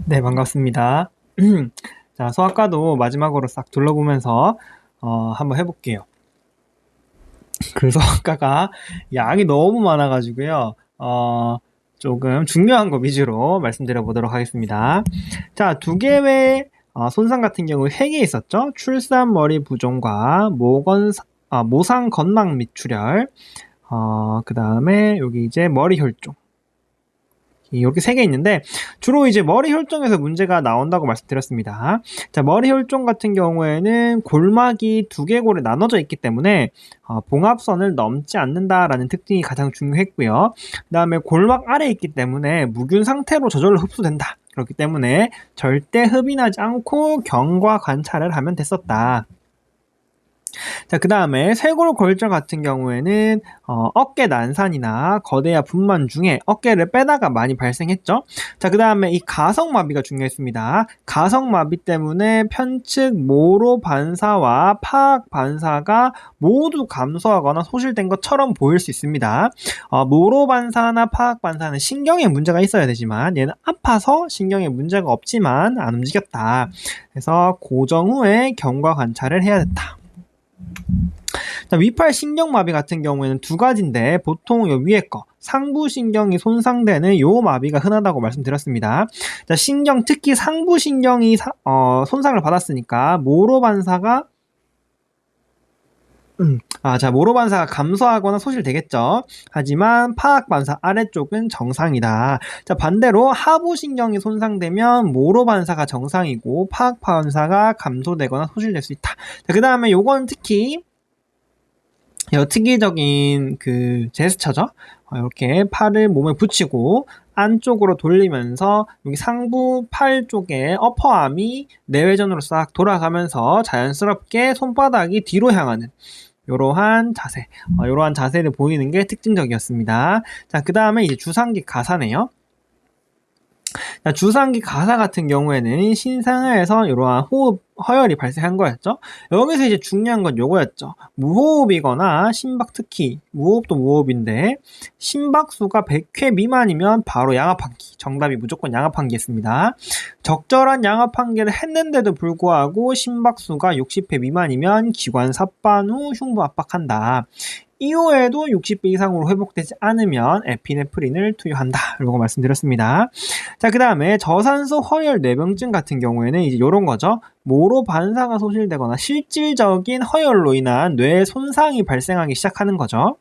네, 반갑습니다. 자, 수학과도 마지막으로 싹 둘러보면서 한번 해볼게요. 그 수학과가 양이 너무 많아가지고요. 조금 중요한 거 위주로 말씀드려 보도록 하겠습니다. 자, 두 개의 손상 같은 경우 세 개 있었죠. 출산 머리 부종과 모상 건막 밑출혈. 그 다음에 여기 이제 머리 혈종. 이렇게 세 개 있는데 주로 이제 머리 혈종에서 문제가 나온다고 말씀드렸습니다. 자, 머리 혈종 같은 경우에는 골막이 두 개골에 나눠져 있기 때문에 봉합선을 넘지 않는다라는 특징이 가장 중요했고요. 그 다음에 골막 아래에 있기 때문에 무균 상태로 저절로 흡수된다. 그렇기 때문에 절대 흡인하지 않고 경과 관찰을 하면 됐었다. 자, 그 다음에 쇄골골절 같은 경우에는 어깨 난산이나 거대화 분만 중에 어깨를 빼다가 많이 발생했죠. 자, 그 다음에 이 가성마비가 중요했습니다. 가성마비 때문에 편측 모로 반사와 파악 반사가 모두 감소하거나 소실된 것처럼 보일 수 있습니다. 모로 반사나 파악 반사는 신경에 문제가 있어야 되지만 얘는 아파서 신경에 문제가 없지만 안 움직였다. 그래서 고정 후에 경과 관찰을 해야 됐다. 자, 위팔 신경마비 같은 경우에는 두 가지인데 보통 요 위에 거 상부신경이 손상되는 요 마비가 흔하다고 말씀드렸습니다. 자, 신경 특히 상부신경이 손상을 받았으니까 모로 반사가 감소하거나 소실되겠죠. 하지만 파악 반사 아래쪽은 정상이다. 자, 반대로 하부신경이 손상되면 모로 반사가 정상이고 파악 반사가 감소되거나 소실될 수 있다. 자, 그 다음에 요건 특히 특이적인 그 제스처죠. 이렇게 팔을 몸에 붙이고 안쪽으로 돌리면서 여기 상부 팔 쪽에 어퍼암이 내외전으로 싹 돌아가면서 자연스럽게 손바닥이 뒤로 향하는 이러한 자세, 이러한 자세를 보이는 게 특징적이었습니다. 자, 그 다음에 이제 주상기 가사네요. 자, 주상기 가사 같은 경우에는 신생아에서 이러한 호흡 허혈이 발생한 거였죠. 여기서 이제 중요한 건 요거였죠. 무호흡이거나 심박, 특히 무호흡도 무호흡인데 심박수가 100회 미만이면 바로 양압환기. 정답이 무조건 양압환기였습니다. 적절한 양압환기를 했는데도 불구하고 심박수가 60회 미만이면 기관 삽반 후 흉부 압박한다. 이후에도 60배 이상으로 회복되지 않으면 에피네프린을 투여한다. 이런 말씀드렸습니다. 자, 그 다음에 저산소 허혈 뇌병증 같은 경우에는 이제 이런 거죠. 모로 반사가 소실되거나 실질적인 허혈로 인한 뇌 손상이 발생하기 시작하는 거죠.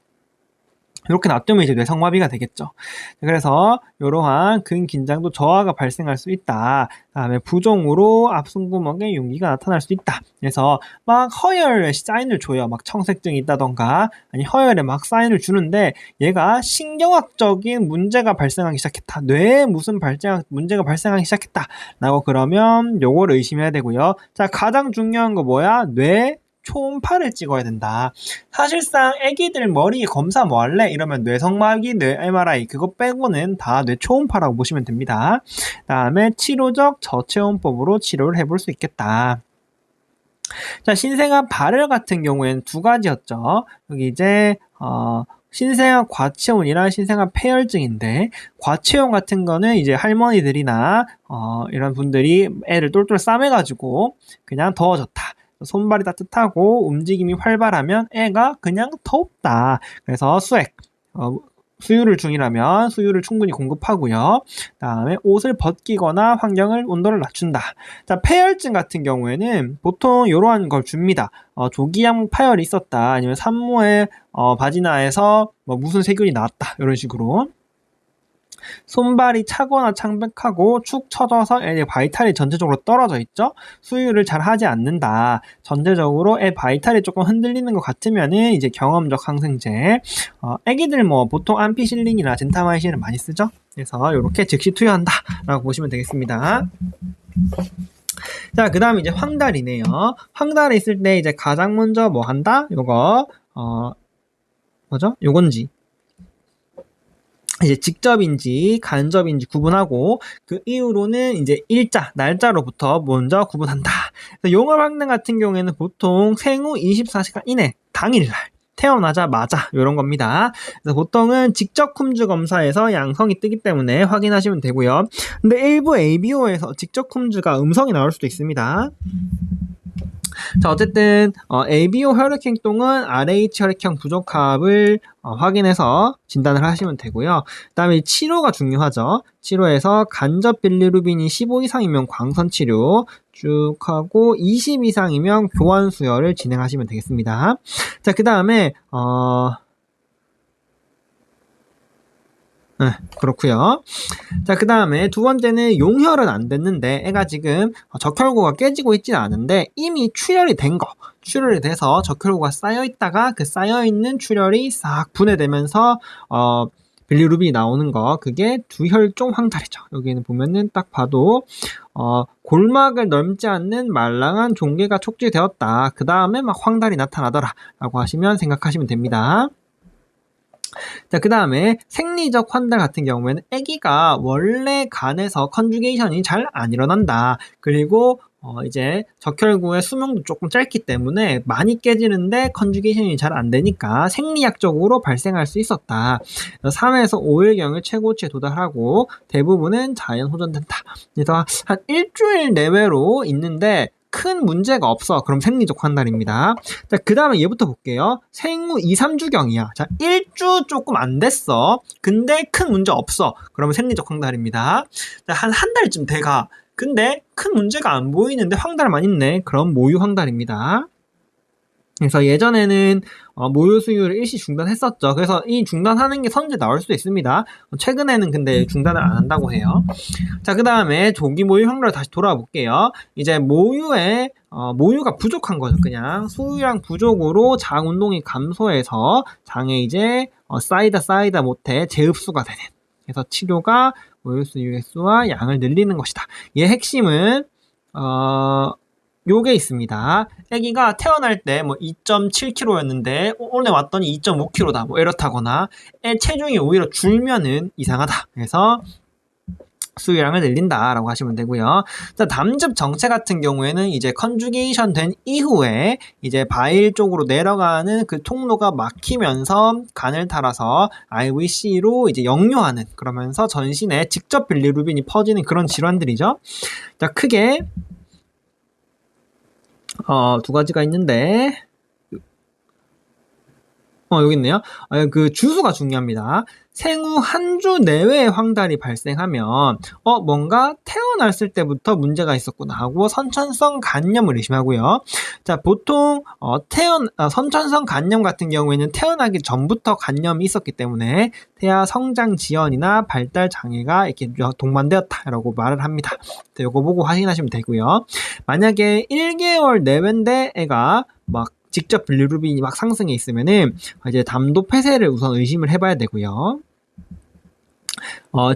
이렇게 놔두면 이제 뇌성마비가 되겠죠. 그래서 이러한 근긴장도 저하가 발생할 수 있다. 다음에 부종으로 앞승구멍에 용기가 나타날 수 있다. 그래서 막 허혈에 사인을 줘요. 막 청색증이 있다던가 아니 허혈에 막 사인을 주는데 얘가 신경학적인 문제가 발생하기 시작했다. 뇌에 무슨 문제가 발생하기 시작했다. 라고 그러면 요걸 의심해야 되고요. 자, 가장 중요한 거 뭐야? 뇌 초음파를 찍어야 된다. 사실상 애기들 머리 검사 뭐 할래? 이러면 뇌성마비, 뇌 MRI 그거 빼고는 다 뇌 초음파라고 보시면 됩니다. 다음에 치료적 저체온법으로 치료를 해볼 수 있겠다. 자, 신생아 발열 같은 경우에는 두 가지였죠. 여기 이제 신생아 과체온이랑 신생아 폐혈증인데 과체온 같은 거는 이제 할머니들이나 이런 분들이 애를 똘똘 싸매가지고 그냥 더워졌다. 손발이 따뜻하고 움직임이 활발하면 애가 그냥 덥다. 그래서 수유를 중이라면 수유를 충분히 공급하고요. 다음에 옷을 벗기거나 환경을 온도를 낮춘다. 자, 폐혈증 같은 경우에는 보통 이러한 걸 줍니다. 조기양 파열이 있었다. 아니면 산모의 바지나에서 뭐 무슨 세균이 나왔다. 이런 식으로. 손발이 차거나 창백하고 축 처져서 애의 바이탈이 전체적으로 떨어져 있죠. 수유를 잘 하지 않는다. 전체적으로 애 바이탈이 조금 흔들리는 것 같으면은 이제 경험적 항생제. 애기들 뭐 보통 암피실린이나 젠타마이신을 많이 쓰죠. 그래서 이렇게 즉시 투여한다라고 보시면 되겠습니다. 자, 그 다음에 이제 황달이네요. 황달에 있을 때 이제 가장 먼저 뭐 한다? 요거 뭐죠? 요건지. 이제 직접인지 간접인지 구분하고 그 이후로는 이제 날짜로부터 먼저 구분한다. 용업 확대 같은 경우에는 보통 생후 24시간 이내 당일날 태어나자마자 이런 겁니다. 그래서 보통은 직접 쿰즈 검사에서 양성이 뜨기 때문에 확인하시면 되고요. 근데 일부 ABO에서 직접 쿰즈가 음성이 나올 수도 있습니다. 자, 어쨌든 ABO 혈액행동은 RH 혈액형 부족합을 확인해서 진단을 하시면 되고요. 그 다음에 치료가 중요하죠. 치료에서 간접 빌리루빈이 15 이상이면 광선 치료 쭉 하고 20 이상이면 교환 수혈을 진행하시면 되겠습니다. 자, 그 다음에 네, 그렇고요. 자, 그 다음에 두 번째는 용혈은 안 됐는데 애가 지금 적혈구가 깨지고 있지는 않은데 이미 출혈이 된 거. 출혈이 돼서 적혈구가 쌓여있다가 그 쌓여있는 출혈이 싹 분해되면서 빌리루빈이 나오는 거. 그게 두혈종 황달이죠. 여기는 보면은 딱 봐도 골막을 넘지 않는 말랑한 종괴가 촉지되었다. 그 다음에 막 황달이 나타나더라 라고 하시면 생각하시면 됩니다. 자, 그 다음에 생리적 환달 같은 경우에는 아기가 원래 간에서 컨주게이션이 잘 안 일어난다. 그리고 이제 적혈구의 수명도 조금 짧기 때문에 많이 깨지는데 컨주게이션이 잘 안 되니까 생리학적으로 발생할 수 있었다. 3에서 5일경을 최고치에 도달하고 대부분은 자연 호전된다. 그래서 한 일주일 내외로 있는데 큰 문제가 없어. 그럼 생리적 환달입니다. 자, 그 다음에 얘부터 볼게요. 생후 2, 3주경이야. 자, 1주 조금 안 됐어. 근데 큰 문제 없어. 그러면 생리적 황달입니다. 자, 한 달쯤 돼가. 근데 큰 문제가 안 보이는데 황달만 있네. 그럼 모유 황달입니다. 그래서 예전에는 모유 수유를 일시 중단했었죠. 그래서 이 중단하는 게 선제 나올 수도 있습니다. 최근에는 근데 중단을 안 한다고 해요. 자, 그 다음에 조기 모유 확률로 다시 돌아와 볼게요. 이제 모유가 부족한 거죠. 그냥 수유량 부족으로 장 운동이 감소해서 장에 이제 쌓이다 못해 재흡수가 되는. 그래서 치료가 모유 수유 횟수와 양을 늘리는 것이다. 얘 핵심은 요게 있습니다. 아기가 태어날 때 뭐 2.7kg였는데 오늘 왔더니 2.5kg다. 뭐 이렇다거나 애 체중이 오히려 줄면은 이상하다. 그래서 수유량을 늘린다라고 하시면 되고요. 자, 담즙 정체 같은 경우에는 이제 컨주게이션 된 이후에 이제 바일 쪽으로 내려가는 그 통로가 막히면서 간을 타라서 IVC로 이제 역류하는, 그러면서 전신에 직접 빌리루빈이 퍼지는 그런 질환들이죠. 자, 크게 두 가지가 있는데 여기 있네요. 그 주수가 중요합니다. 생후 한 주 내외에 황달이 발생하면 뭔가 태어났을 때부터 문제가 있었구나 하고 선천성 간염을 의심하고요. 자, 보통 선천성 간염 같은 경우에는 태어나기 전부터 간염이 있었기 때문에 태아 성장 지연이나 발달 장애가 이렇게 동반되었다라고 말을 합니다. 이거 보고 확인하시면 되고요. 만약에 1개월 내외인데 애가 막 직접 빌리루빈이 막 상승해 있으면은 이제 담도 폐쇄를 우선 의심을 해봐야 되고요.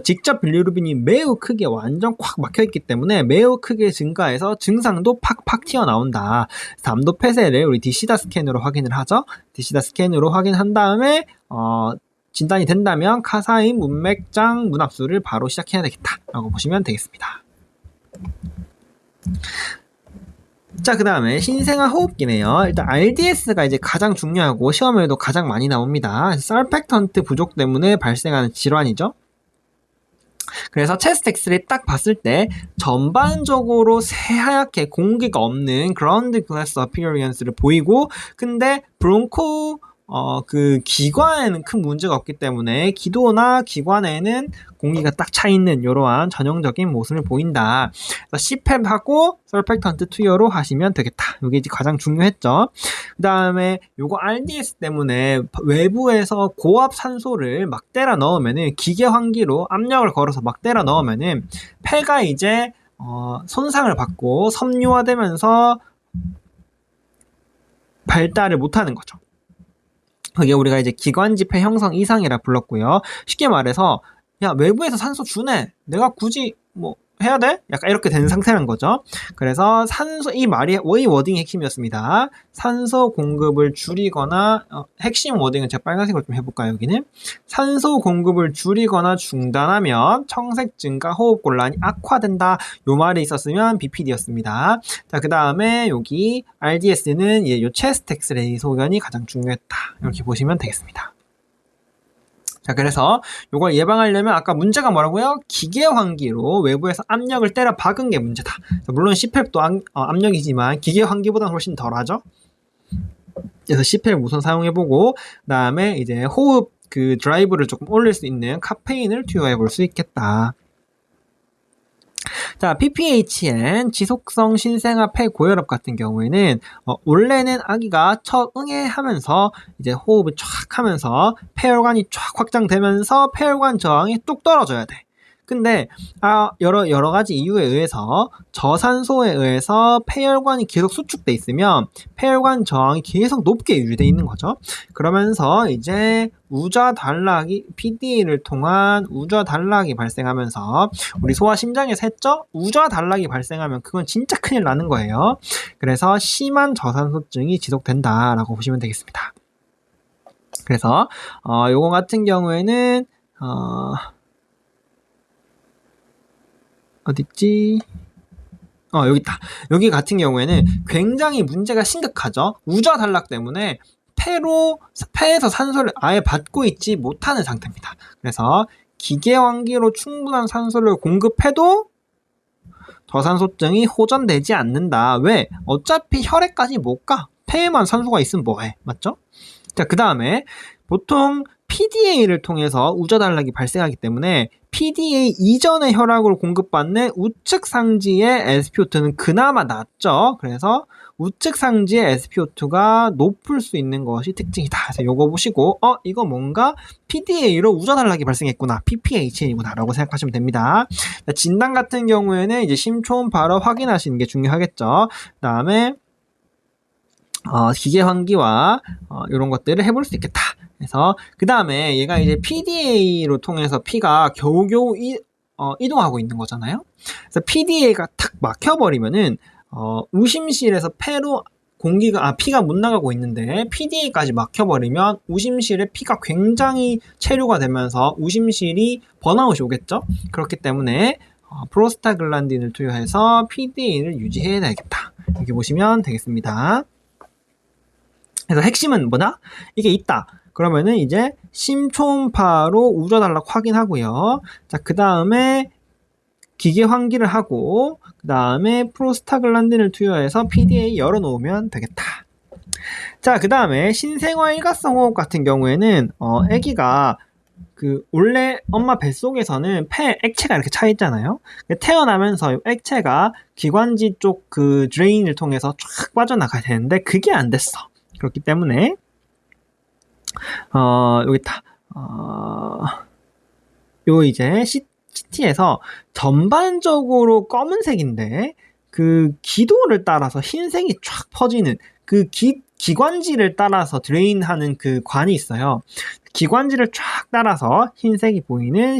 직접 빌리루빈이 매우 크게 완전 콱 막혀있기 때문에 매우 크게 증가해서 증상도 팍팍 튀어나온다. 담도 폐쇄를 우리 디시다 스캔으로 확인을 하죠. 디시다 스캔으로 확인한 다음에 진단이 된다면 카사인 문맥장 문합수를 바로 시작해야 되겠다라고 보시면 되겠습니다. 자, 그 다음에 신생아 호흡기네요. 일단 RDS가 이제 가장 중요하고 시험에도 가장 많이 나옵니다. 서펙턴트 부족 때문에 발생하는 질환이죠. 그래서 체스트 엑스레이 딱 봤을 때 전반적으로 새하얗게 공기가 없는 그라운드 글래스 어피어리언스를 보이고, 근데 브론코 그 기관에는 큰 문제가 없기 때문에 기도나 기관에는 공기가 딱 차 있는 이러한 전형적인 모습을 보인다. CPAP하고 서펙턴트 투여로 하시면 되겠다. 이게 이제 가장 중요했죠. 그 다음에 요거 RDS 때문에 외부에서 고압 산소를 막 때려 넣으면은 기계 환기로 압력을 걸어서 막 때려 넣으면은 폐가 이제 손상을 받고 섬유화되면서 발달을 못하는 거죠. 그게 우리가 이제 기관지폐 형성 이상이라 불렀고요. 쉽게 말해서 야, 외부에서 산소 주네. 내가 굳이 뭐 해야 돼? 약간 이렇게 된 상태란 거죠. 그래서 이 워딩이 핵심이었습니다. 산소 공급을 줄이거나, 핵심 워딩은 제가 빨간색으로 좀 해볼까요, 여기는? 산소 공급을 줄이거나 중단하면 청색 증가 호흡 곤란이 악화된다. 요 말이 있었으면 BPD였습니다. 자, 그 다음에 여기 RDS는 요 체스트 엑스레이 소견이 가장 중요했다. 이렇게 보시면 되겠습니다. 자, 그래서 이걸 예방하려면 아까 문제가 뭐라고요? 기계 환기로 외부에서 압력을 때려 박은 게 문제다. 물론 CPAP도 압력이지만 기계 환기보다는 훨씬 덜하죠. 그래서 CPAP 우선 사용해보고 그다음에 이제 호흡 그 드라이브를 조금 올릴 수 있는 카페인을 투여해볼 수 있겠다. 자, PPHN 지속성 신생아 폐고혈압 같은 경우에는 원래는 아기가 첫 응애하면서 이제 호흡을 쫙 하면서 폐혈관이 쫙 확장되면서 폐혈관 저항이 뚝 떨어져야 돼. 근데 여러 가지 이유에 의해서 저산소에 의해서 폐혈관이 계속 수축돼 있으면 폐혈관 저항이 계속 높게 유지돼 있는 거죠. 그러면서 이제 우좌 단락이 PDA를 통한 우좌 단락이 발생하면서 우리 소아심장에서 했죠? 우좌 단락이 발생하면 그건 진짜 큰일 나는 거예요. 그래서 심한 저산소증이 지속된다라고 보시면 되겠습니다. 그래서 요거 같은 경우에는 어딨지? 여기 있다. 여기 같은 경우에는 굉장히 문제가 심각하죠. 우좌 단락 때문에 폐에서 산소를 아예 받고 있지 못하는 상태입니다. 그래서 기계 환기로 충분한 산소를 공급해도 저산소증이 호전되지 않는다. 왜? 어차피 혈액까지 못 가. 폐에만 산소가 있으면 뭐해? 맞죠? 자, 그 다음에 보통 PDA를 통해서 우좌 단락이 발생하기 때문에 PDA 이전의 혈압으로 공급받는 우측 상지의 SpO2는 그나마 낮죠. 그래서 우측 상지의 SpO2가 높을 수 있는 것이 특징이다. 그래서 요거 보시고 이거 뭔가 PDA로 우좌 단락이 발생했구나. PPHN이구나 라고 생각하시면 됩니다. 진단 같은 경우에는 이제 심초음파로 확인하시는 게 중요하겠죠. 그 다음에 기계 환기와 이런 것들을 해볼 수 있겠다. 그래서 그 다음에 얘가 이제 PDA로 통해서 피가 겨우겨우 이동하고 있는 거잖아요. 그래서 PDA가 탁 막혀버리면은 우심실에서 폐로 피가 못 나가고 있는데 PDA까지 막혀버리면 우심실에 피가 굉장히 체류가 되면서 우심실이 번아웃이 오겠죠. 그렇기 때문에 프로스타글란딘을 투여해서 PDA를 유지해야 되겠다. 여기 보시면 되겠습니다. 그래서 핵심은 뭐냐? 이게 있다. 그러면은 이제 심초음파로 우좌 단락 확인하고요. 자, 그 다음에 기계 환기를 하고 그 다음에 프로스타글란딘을 투여해서 PDA 열어놓으면 되겠다. 자, 그 다음에 신생아 일가성 호흡 같은 경우에는 아기가 원래 엄마 뱃속에서는 폐 액체가 이렇게 차 있잖아요. 태어나면서 액체가 기관지 쪽 그 드레인을 통해서 쫙 빠져나가야 되는데 그게 안 됐어. 그렇기 때문에 여기 있다. 요 이제 CT에서 전반적으로 검은색인데 그 기도를 따라서 흰색이 쫙 퍼지는 그 기관지를 따라서 드레인하는 그 관이 있어요. 기관지를 쫙 따라서 흰색이 보이는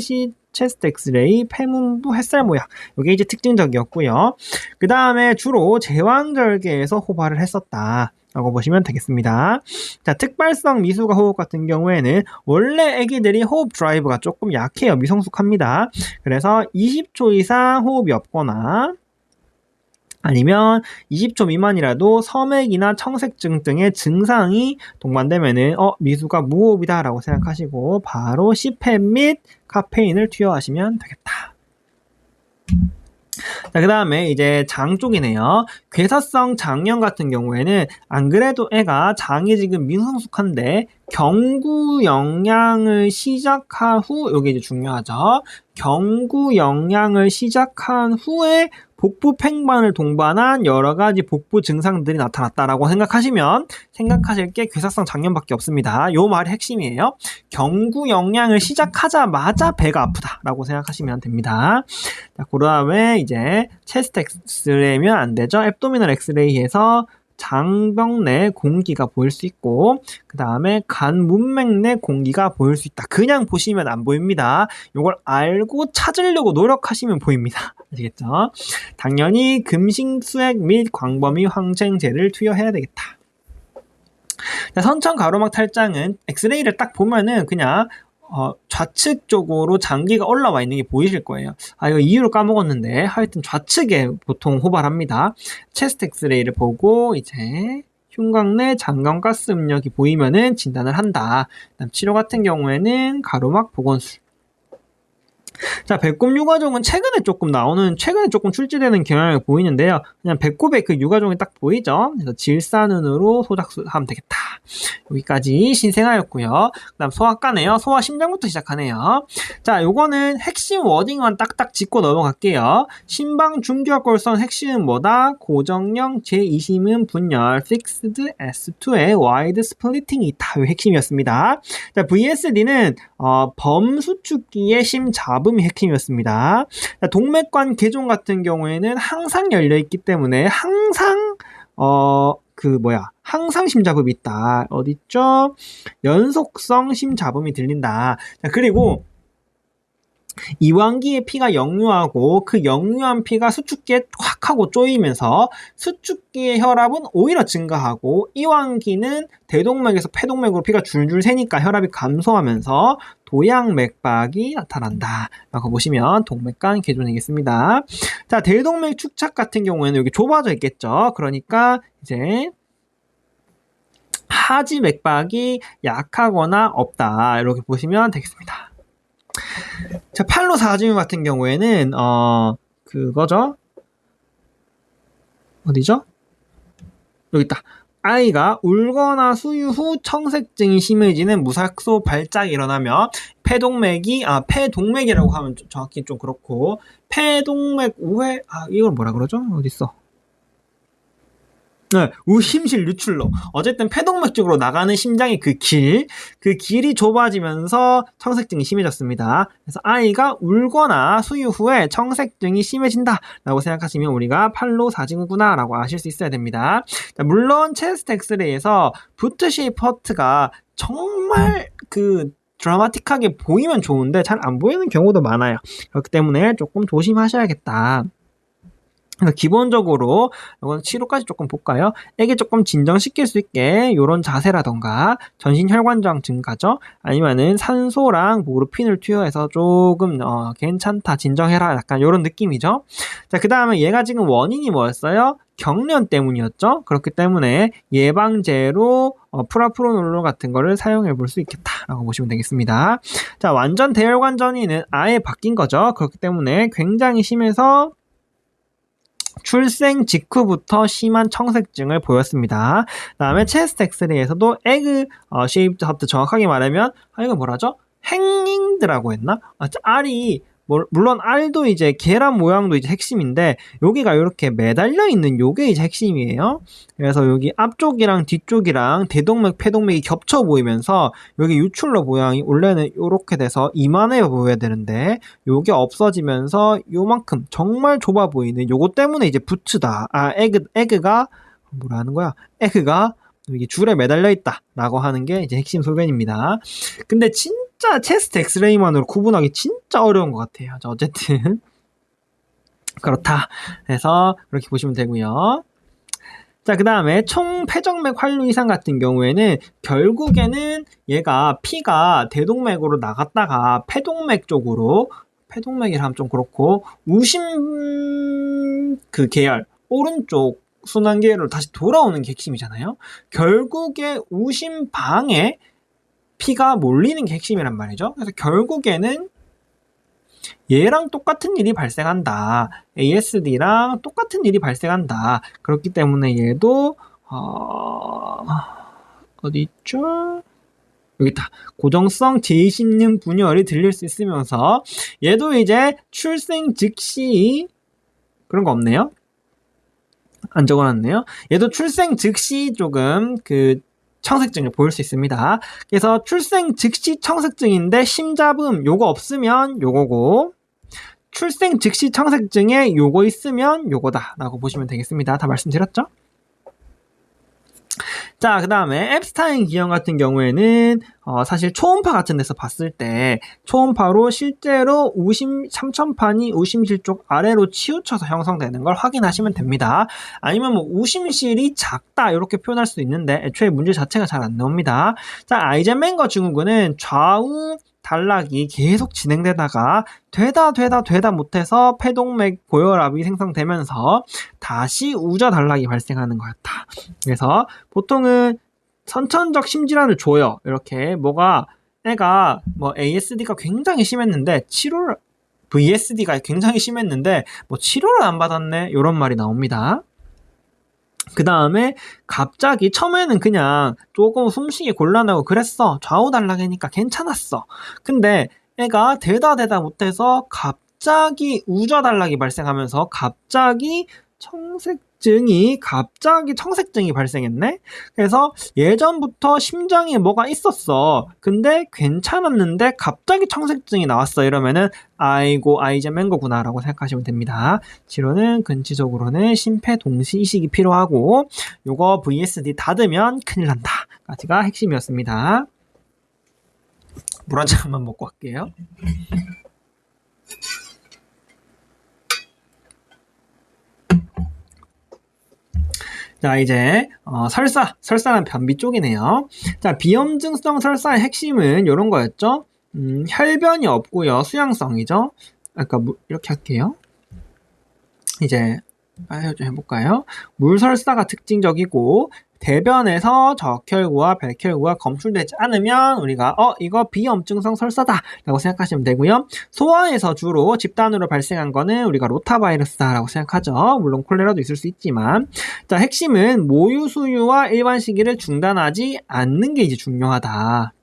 체스트 엑스레이 폐문부 햇살 모양. 이게 이제 특징적이었고요. 그 다음에 주로 제왕절개에서 호발을 했었다. 라고 보시면 되겠습니다. 자, 특발성 미숙아 호흡 같은 경우에는 원래 애기들이 호흡 드라이브가 조금 약해요. 미성숙합니다. 그래서 20초 이상 호흡이 없거나 아니면 20초 미만이라도 섬액이나 청색증 등의 증상이 동반되면은 미숙아 무호흡이다 라고 생각하시고 바로 CPAP 및 카페인을 투여하시면 되겠다. 자, 그 다음에 이제 장 쪽이네요. 괴사성 장염 같은 경우에는 안 그래도 애가 장이 지금 미성숙한데 경구 영양을 시작한 후, 요게 이제 중요하죠. 경구 영양을 시작한 후에 복부 팽만을 동반한 여러 가지 복부 증상들이 나타났다라고 생각하실 게 괴사성 장염밖에 없습니다. 요 말이 핵심이에요. 경구 영양을 시작하자마자 배가 아프다라고 생각하시면 됩니다. 자, 그 다음에 이제 체스트 엑스레이면 안 되죠. 앱도미널 엑스레이에서 장벽 내 공기가 보일 수 있고 그 다음에 간 문맥 내 공기가 보일 수 있다. 그냥 보시면 안 보입니다. 이걸 알고 찾으려고 노력하시면 보입니다. 아시겠죠? 당연히 금신수액 및 광범위 항생제를 투여해야 되겠다. 자, 선천 가로막 탈장은 엑스레이를 딱 보면은 그냥 좌측 쪽으로 장기가 올라와 있는 게 보이실 거예요. 이거 이유를 까먹었는데 하여튼 좌측에 보통 호발합니다. 체스트 엑스레이를 보고 이제 흉곽 내 장경가스 음력이 보이면은 진단을 한다. 그다음 치료 같은 경우에는 가로막 보건술. 자, 배꼽 유가종은 최근에 조금 출제되는 경향이 보이는데요. 그냥 배꼽에 그 유가종이 딱 보이죠? 그래서 질산운으로 소작하면 되겠다. 여기까지 신생아였고요. 그 다음 소아과네요. 소아 심장부터 시작하네요. 자, 요거는 핵심 워딩만 딱딱 짚고 넘어갈게요. 심방 중기혈골선 핵심은 뭐다? 고정형 제2심은 분열, fixed S2에 wide splitting이 있다. 요 핵심이었습니다. 자, VSD는 범수축기의 심잡음이 핵심이었습니다. 자, 동맥관 개종 같은 경우에는 항상 열려있기 때문에 항상 심잡음이 있다. 어딨죠? 연속성 심잡음이 들린다. 자, 그리고 이완기의 피가 역류하고 그 역류한 피가 수축기에 확 하고 쪼이면서 수축기의 혈압은 오히려 증가하고 이완기는 대동맥에서 폐동맥으로 피가 줄줄 새니까 혈압이 감소하면서 도양맥박이 나타난다 라고 보시면 동맥간 개존이겠습니다. 자, 대동맥 축착 같은 경우에는 여기 좁아져 있겠죠. 그러니까 이제 하지 맥박이 약하거나 없다 이렇게 보시면 되겠습니다. 자, 팔로 사지문 같은 경우에는 그거죠. 어디죠? 여기 있다. 아이가 울거나 수유 후 청색증이 심해지는 무삭소 발작이 일어나면 폐동맥이라고 하면 정확히 좀 그렇고 폐동맥 우회 이걸 뭐라 그러죠? 어딨어? 네, 우심실 유출로. 어쨌든 폐동맥 쪽으로 나가는 심장의 그 길이 좁아지면서 청색증이 심해졌습니다. 그래서 아이가 울거나 수유 후에 청색증이 심해진다 라고 생각하시면 우리가 팔로 사진구나 라고 아실 수 있어야 됩니다. 자, 물론 체스트 엑스레이에서 부트 쉐이프 허트가 정말 드라마틱하게 보이면 좋은데 잘 안 보이는 경우도 많아요. 그렇기 때문에 조금 조심하셔야겠다. 그래서 기본적으로 이건 치료까지 조금 볼까요? 애기 조금 진정시킬 수 있게 이런 자세라던가 전신 혈관장 증가죠? 아니면은 산소랑 모르핀을 투여해서 조금 괜찮다 진정해라 약간 이런 느낌이죠. 자, 그 다음에 얘가 지금 원인이 뭐였어요? 경련 때문이었죠. 그렇기 때문에 예방제로 프라프로놀 같은 거를 사용해 볼 수 있겠다라고 보시면 되겠습니다. 자, 완전 대혈관 전이는 아예 바뀐 거죠. 그렇기 때문에 굉장히 심해서 출생 직후부터 심한 청색증을 보였습니다. 그 다음에 체스트 엑스레이에서도 에그 쉐이프드 하트 정확하게 말하면 이거 뭐라죠? 행잉드라고 했나? 알이 물론 알도 이제 계란 모양도 이제 핵심인데 여기가 이렇게 매달려 있는 요게 이제 핵심이에요. 그래서 여기 앞쪽이랑 뒤쪽이랑 대동맥, 폐동맥이 겹쳐 보이면서 여기 유출로 모양이 원래는 이렇게 돼서 이만해 보여야 되는데 요게 없어지면서 요만큼 정말 좁아 보이는 요거 때문에 이제 부츠다. 에그가 뭐라는 거야? 에그가 여기 줄에 매달려 있다 라고 하는 게 이제 핵심 소견입니다. 근데 진짜 체스트 엑스레이만으로 구분하기 진짜 어려운 것 같아요. 어쨌든 그렇다. 그래서 그렇게 보시면 되고요. 자, 그 다음에 총폐정맥 활류 이상 같은 경우에는 결국에는 얘가 피가 대동맥으로 나갔다가 폐동맥 쪽으로 폐동맥이라 하면 좀 그렇고 우심 계열 오른쪽 순환계열로 다시 돌아오는 게 핵심이잖아요. 결국에 우심방에 피가 몰리는 게 핵심이란 말이죠. 그래서 결국에는 얘랑 똑같은 일이 발생한다. ASD랑 똑같은 일이 발생한다. 그렇기 때문에 얘도 어디 있죠? 여기 있다. 고정성 제20년 분열이 들릴 수 있으면서 얘도 이제 출생 즉시 그런 거 없네요. 안 적어놨네요. 얘도 출생 즉시 조금 청색증을 보일 수 있습니다. 그래서 출생 즉시 청색증인데 심잡음 요거 없으면 요거고 출생 즉시 청색증에 요거 있으면 요거다 라고 보시면 되겠습니다. 다 말씀드렸죠? 자, 그 다음에 앱스타인 기형 같은 경우에는 사실 초음파 같은 데서 봤을 때 초음파로 실제로 삼천판이 우심실 쪽 아래로 치우쳐서 형성되는 걸 확인하시면 됩니다. 아니면 뭐 우심실이 작다 이렇게 표현할 수도 있는데 애초에 문제 자체가 잘 안 나옵니다. 자, 아이젠맨거 증후군은 좌우 단락이 계속 진행되다가 되다 못해서 폐동맥 고혈압이 생성되면서 다시 우저 단락이 발생하는 거였다. 그래서 보통은 선천적 심질환을 줘요. 이렇게 애가 뭐 ASD가 굉장히 심했는데 VSD가 굉장히 심했는데 뭐 치료를 안 받았네 이런 말이 나옵니다. 그 다음에 갑자기 처음에는 그냥 조금 숨쉬기 곤란하고 그랬어. 좌우 단락이니까 괜찮았어. 근데 애가 되다 못해서 갑자기 우저 단락이 발생하면서 갑자기 청색증이 발생했네? 그래서 예전부터 심장에 뭐가 있었어. 근데 괜찮았는데 갑자기 청색증이 나왔어. 이러면은 아이고 아이젠맨 거구나 라고 생각하시면 됩니다. 치료는 근치적으로는 심폐동시 이식이 필요하고 요거 VSD 닫으면 큰일 난다 까지가 핵심이었습니다. 물 한 잔만 먹고 갈게요. 자, 이제 설사는 변비 쪽이네요. 자, 비염증성 설사의 핵심은 이런 거였죠. 혈변이 없고요. 수양성이죠. 아까 이렇게 할게요. 이제 좀 해볼까요? 물설사가 특징적이고 대변에서 적혈구와 백혈구가 검출되지 않으면 우리가 이거 비염증성 설사다 라고 생각하시면 되고요. 소아에서 주로 집단으로 발생한 거는 우리가 로타바이러스다라고 생각하죠. 물론 콜레라도 있을 수 있지만 자, 핵심은 모유 수유와 일반 시기를 중단하지 않는 게 이제 중요하다.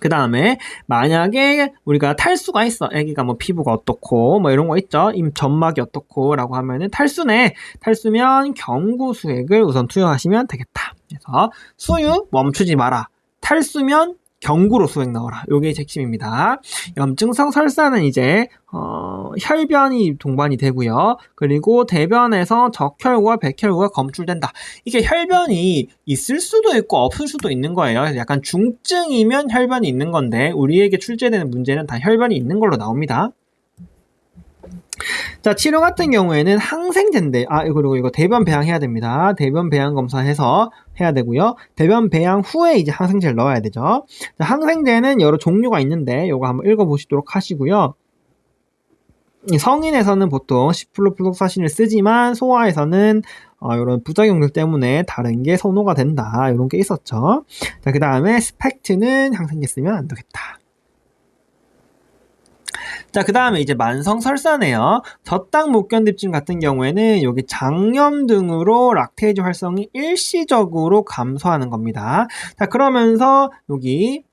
그 다음에 만약에 우리가 탈수가 있어. 애기가 뭐 피부가 어떻고 뭐 이런 거 있죠. 점막이 어떻고 라고 하면은 탈수면 경구 수액을 우선 투여하시면 되겠다. 그래서 수유 멈추지 마라. 탈수면 경구로 수액 넣어라. 요게 핵심입니다. 염증성 설사는 이제 혈변이 동반이 되고요. 그리고 대변에서 적혈구와 백혈구가 검출된다. 이게 혈변이 있을 수도 있고 없을 수도 있는 거예요. 그래서 약간 중증이면 혈변이 있는 건데 우리에게 출제되는 문제는 다 혈변이 있는 걸로 나옵니다. 자, 치료 같은 경우에는 항생제인데, 그리고 이거 대변 배양해야 됩니다. 대변 배양 검사해서 해야 되고요. 대변 배양 후에 이제 항생제를 넣어야 되죠. 자, 항생제는 여러 종류가 있는데, 요거 한번 읽어보시도록 하시고요. 성인에서는 보통 시플로플록사신을 쓰지만, 소아에서는 이런 부작용들 때문에 다른 게 선호가 된다. 이런 게 있었죠. 자, 그 다음에 스펙트는 항생제 쓰면 안 되겠다. 자, 그 다음에 이제 만성 설사네요. 저당 목견립증 같은 경우에는 여기 장염 등으로 락테이지 활성이 일시적으로 감소하는 겁니다. 자, 그러면서 여기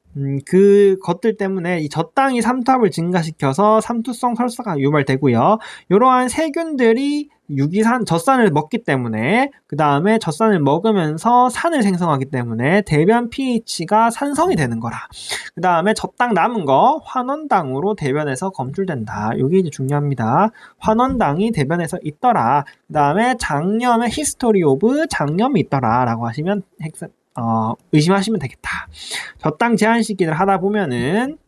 그것들 때문에 이 젖당이 삼투압을 증가시켜서 삼투성 설사가 유발되고요. 이러한 세균들이 젖산을 먹기 때문에 그 다음에 젖산을 먹으면서 산을 생성하기 때문에 대변 pH가 산성이 되는 거라. 그 다음에 젖당 남은 거 환원당으로 대변에서 검출된다. 이게 이제 중요합니다. 환원당이 대변에서 있더라. 그 다음에 장염의 히스토리 오브 장염이 있더라 라고 하시면 의심하시면 되겠다. 젖당 제한 시기를 하다 보면은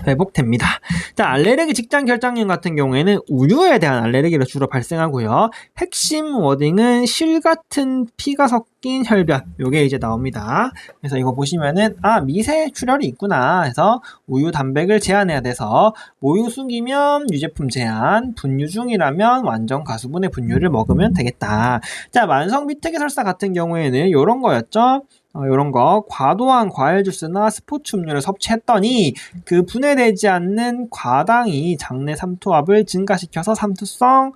회복됩니다. 자, 알레르기 직장 결장염 같은 경우에는 우유에 대한 알레르기가 주로 발생하고요. 핵심 워딩은 실 같은 피가 섞인 혈변. 요게 이제 나옵니다. 그래서 이거 보시면은 미세 출혈이 있구나. 해서 우유 단백을 제한해야 돼서 모유 숙이면 유제품 제한, 분유 중이라면 완전 가수분해 분유를 먹으면 되겠다. 자, 만성 비특이 설사 같은 경우에는 요런 거였죠. 이런 거 과도한 과일 주스나 스포츠 음료를 섭취했더니 그 분해되지 않는 과당이 장내 삼투압을 증가시켜서 삼투성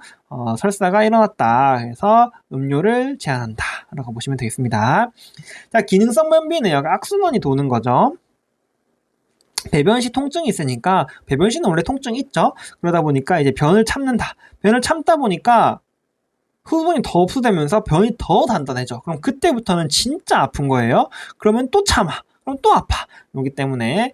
설사가 일어났다. 그래서 음료를 제한한다 라고 보시면 되겠습니다. 자, 기능성 변비는 악순환이 도는 거죠. 배변 시 통증이 있으니까 배변 시는 원래 통증이 있죠. 그러다 보니까 이제 변을 참는다. 변을 참다 보니까 흡음이 더 흡수되면서 변이 더 단단해져. 그럼 그때부터는 진짜 아픈 거예요. 그러면 또 참아. 그럼 또 아파. 그렇기 때문에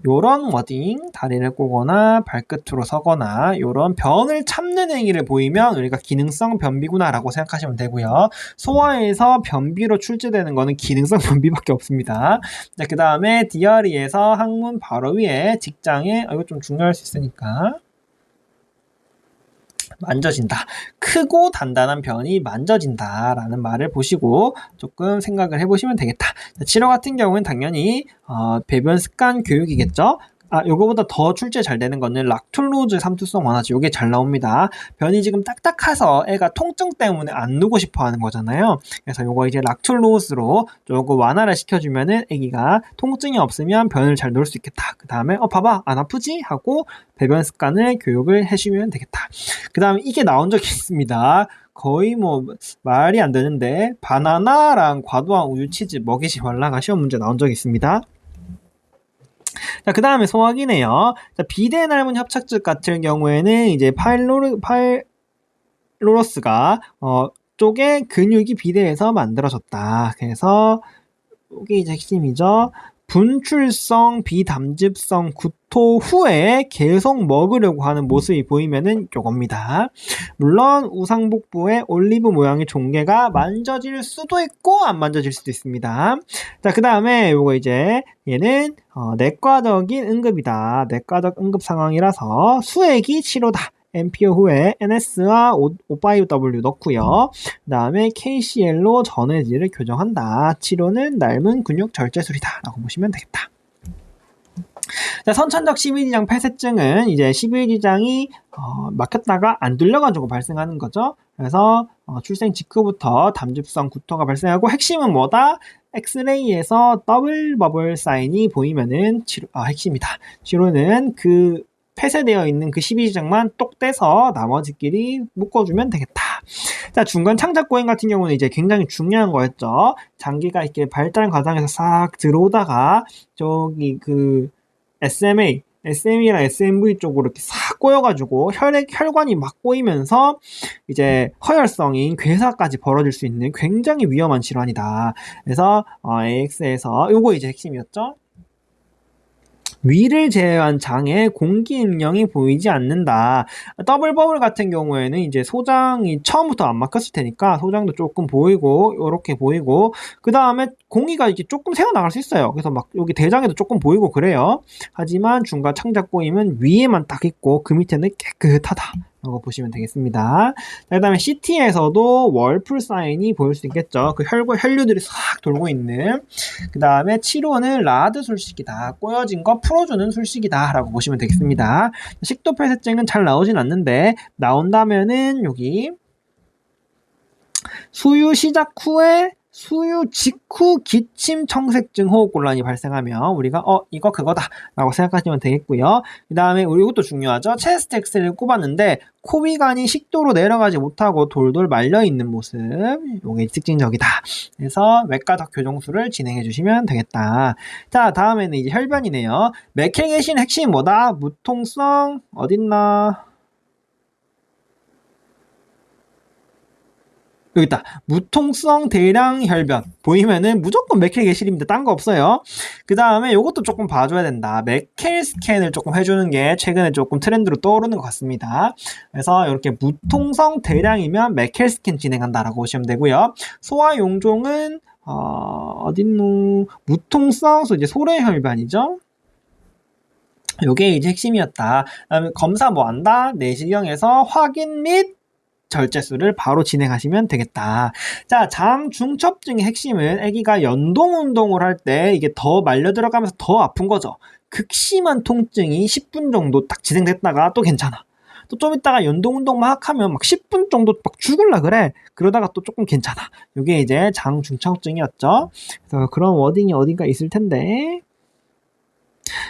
요런 워딩, 다리를 꼬거나 발끝으로 서거나 요런 변을 참는 행위를 보이면 우리가 기능성 변비구나라고 생각하시면 되고요. 소화에서 변비로 출제되는 거는 기능성 변비밖에 없습니다. 자, 그 다음에 디어리에서 항문 바로 위에 직장에 이거 좀 중요할 수 있으니까 만져진다. 크고 단단한 변이 만져진다라는 말을 보시고 조금 생각을 해보시면 되겠다. 치료 같은 경우는 당연히 배변 습관 교육이겠죠. 요거보다 더 출제 잘 되는 거는 락툴로즈 삼투성 완화제. 요게 잘 나옵니다. 변이 지금 딱딱해서 애가 통증 때문에 안 누고 싶어 하는 거잖아요. 그래서 요거 이제 락툴로즈로 조금 완화를 시켜주면은 애기가 통증이 없으면 변을 잘 놓을 수 있겠다. 그 다음에 봐봐 안 아프지? 하고 배변 습관을 교육을 해주면 되겠다. 그 다음에 이게 나온 적이 있습니다. 거의 뭐 말이 안 되는데 바나나랑 과도한 우유 치즈 먹이지 말라가 시험 문제 나온 적이 있습니다. 자, 그 다음에 소화기네요. 자, 비대에 닮은 협착증 같은 경우에는 이제 파일로로스가 쪽에 근육이 비대해서 만들어졌다. 그래서 이게 이제 핵심이죠. 분출성 비담즙성 구토 후에 계속 먹으려고 하는 모습이 보이면은 요겁니다. 물론 우상복부의 올리브 모양의 종괴가 만져질 수도 있고 안 만져질 수도 있습니다. 자, 그 다음에 요거 이제 얘는 내과적인 응급이다. 내과적 응급 상황이라서 수액이 치료다. MPO 후에 NS와 5,5W 넣고요. 그 다음에 KCL로 전해질을 교정한다. 치료는 낡은 근육 절제술이다. 라고 보시면 되겠다. 자, 선천적 12지장 폐쇄증은 이제 12지장이 막혔다가 안 뚫려가지고 발생하는 거죠. 그래서 출생 직후부터 담즙성 구토가 발생하고 핵심은 뭐다? 엑스레이에서 더블 버블 사인이 보이면은 핵심이다. 치료는 그 폐쇄되어 있는 그 12지장만 똑 떼서 나머지끼리 묶어주면 되겠다. 자, 중간 창작 고행 같은 경우는 이제 굉장히 중요한 거였죠. 장기가 이렇게 발달 과정에서 싹 들어오다가 저기 그 SME랑 SMV 쪽으로 이렇게 싹 꼬여가지고 혈관이 막 꼬이면서 이제 허혈성인 괴사까지 벌어질 수 있는 굉장히 위험한 질환이다. 그래서 AX에서 요거 이제 핵심이었죠. 위를 제외한 장에 공기 음영이 보이지 않는다. 더블 버블 같은 경우에는 이제 소장이 처음부터 안 막혔을 테니까 소장도 조금 보이고 요렇게 보이고 그 다음에 공기가 이렇게 조금 새어나갈 수 있어요. 그래서 막 여기 대장에도 조금 보이고 그래요. 하지만 중간 창작 고임은 위에만 딱 있고 그 밑에는 깨끗하다. 라고 보시면 되겠습니다. 그 다음에 CT에서도 월풀 사인이 보일 수 있겠죠. 그 혈류들이 싹 돌고 있는. 그 다음에 치료는 라드 술식이다. 꼬여진 거 풀어주는 술식이다. 라고 보시면 되겠습니다. 식도 폐쇄증은 잘 나오진 않는데 나온다면은 여기 수유 시작 후에 수유 직후 기침 청색증 호흡곤란이 발생하면 우리가 이거 그거다 라고 생각하시면 되겠고요. 그 다음에 우리 이것도 중요하죠. 체스트 엑스를 꼽았는데 코비관이 식도로 내려가지 못하고 돌돌 말려있는 모습, 이게 특징적이다. 그래서 외과적 교정술을 진행해 주시면 되겠다. 자, 다음에는 이제 혈변이네요. 맥힐게신 핵심이 뭐다? 무통성 어딨나? 여기 있다. 무통성 대량 혈변. 보이면은 무조건 맥켈 게실입니다. 딴 거 없어요. 그 다음에 요것도 조금 봐줘야 된다. 맥켈 스캔을 조금 해주는 게 최근에 조금 트렌드로 떠오르는 것 같습니다. 그래서 이렇게 무통성 대량이면 맥켈 스캔 진행한다라고 보시면 되고요. 소화 용종은 어딨노? 무통성, 이제 소래혈변이죠. 요게 이제 핵심이었다. 그다음에 검사 뭐 한다? 내시경에서 확인 및 절제술을 바로 진행하시면 되겠다. 자, 장 중첩증의 핵심은 아기가 연동 운동을 할 때 이게 더 말려 들어가면서 더 아픈 거죠. 극심한 통증이 10분 정도 딱 진행됐다가 또 괜찮아. 또 좀 있다가 연동 운동 막 하면 막 10분 정도 막 죽을라 그래. 그러다가 또 조금 괜찮아. 이게 이제 장 중첩증이었죠. 그래서 그런 워딩이 어딘가 있을 텐데.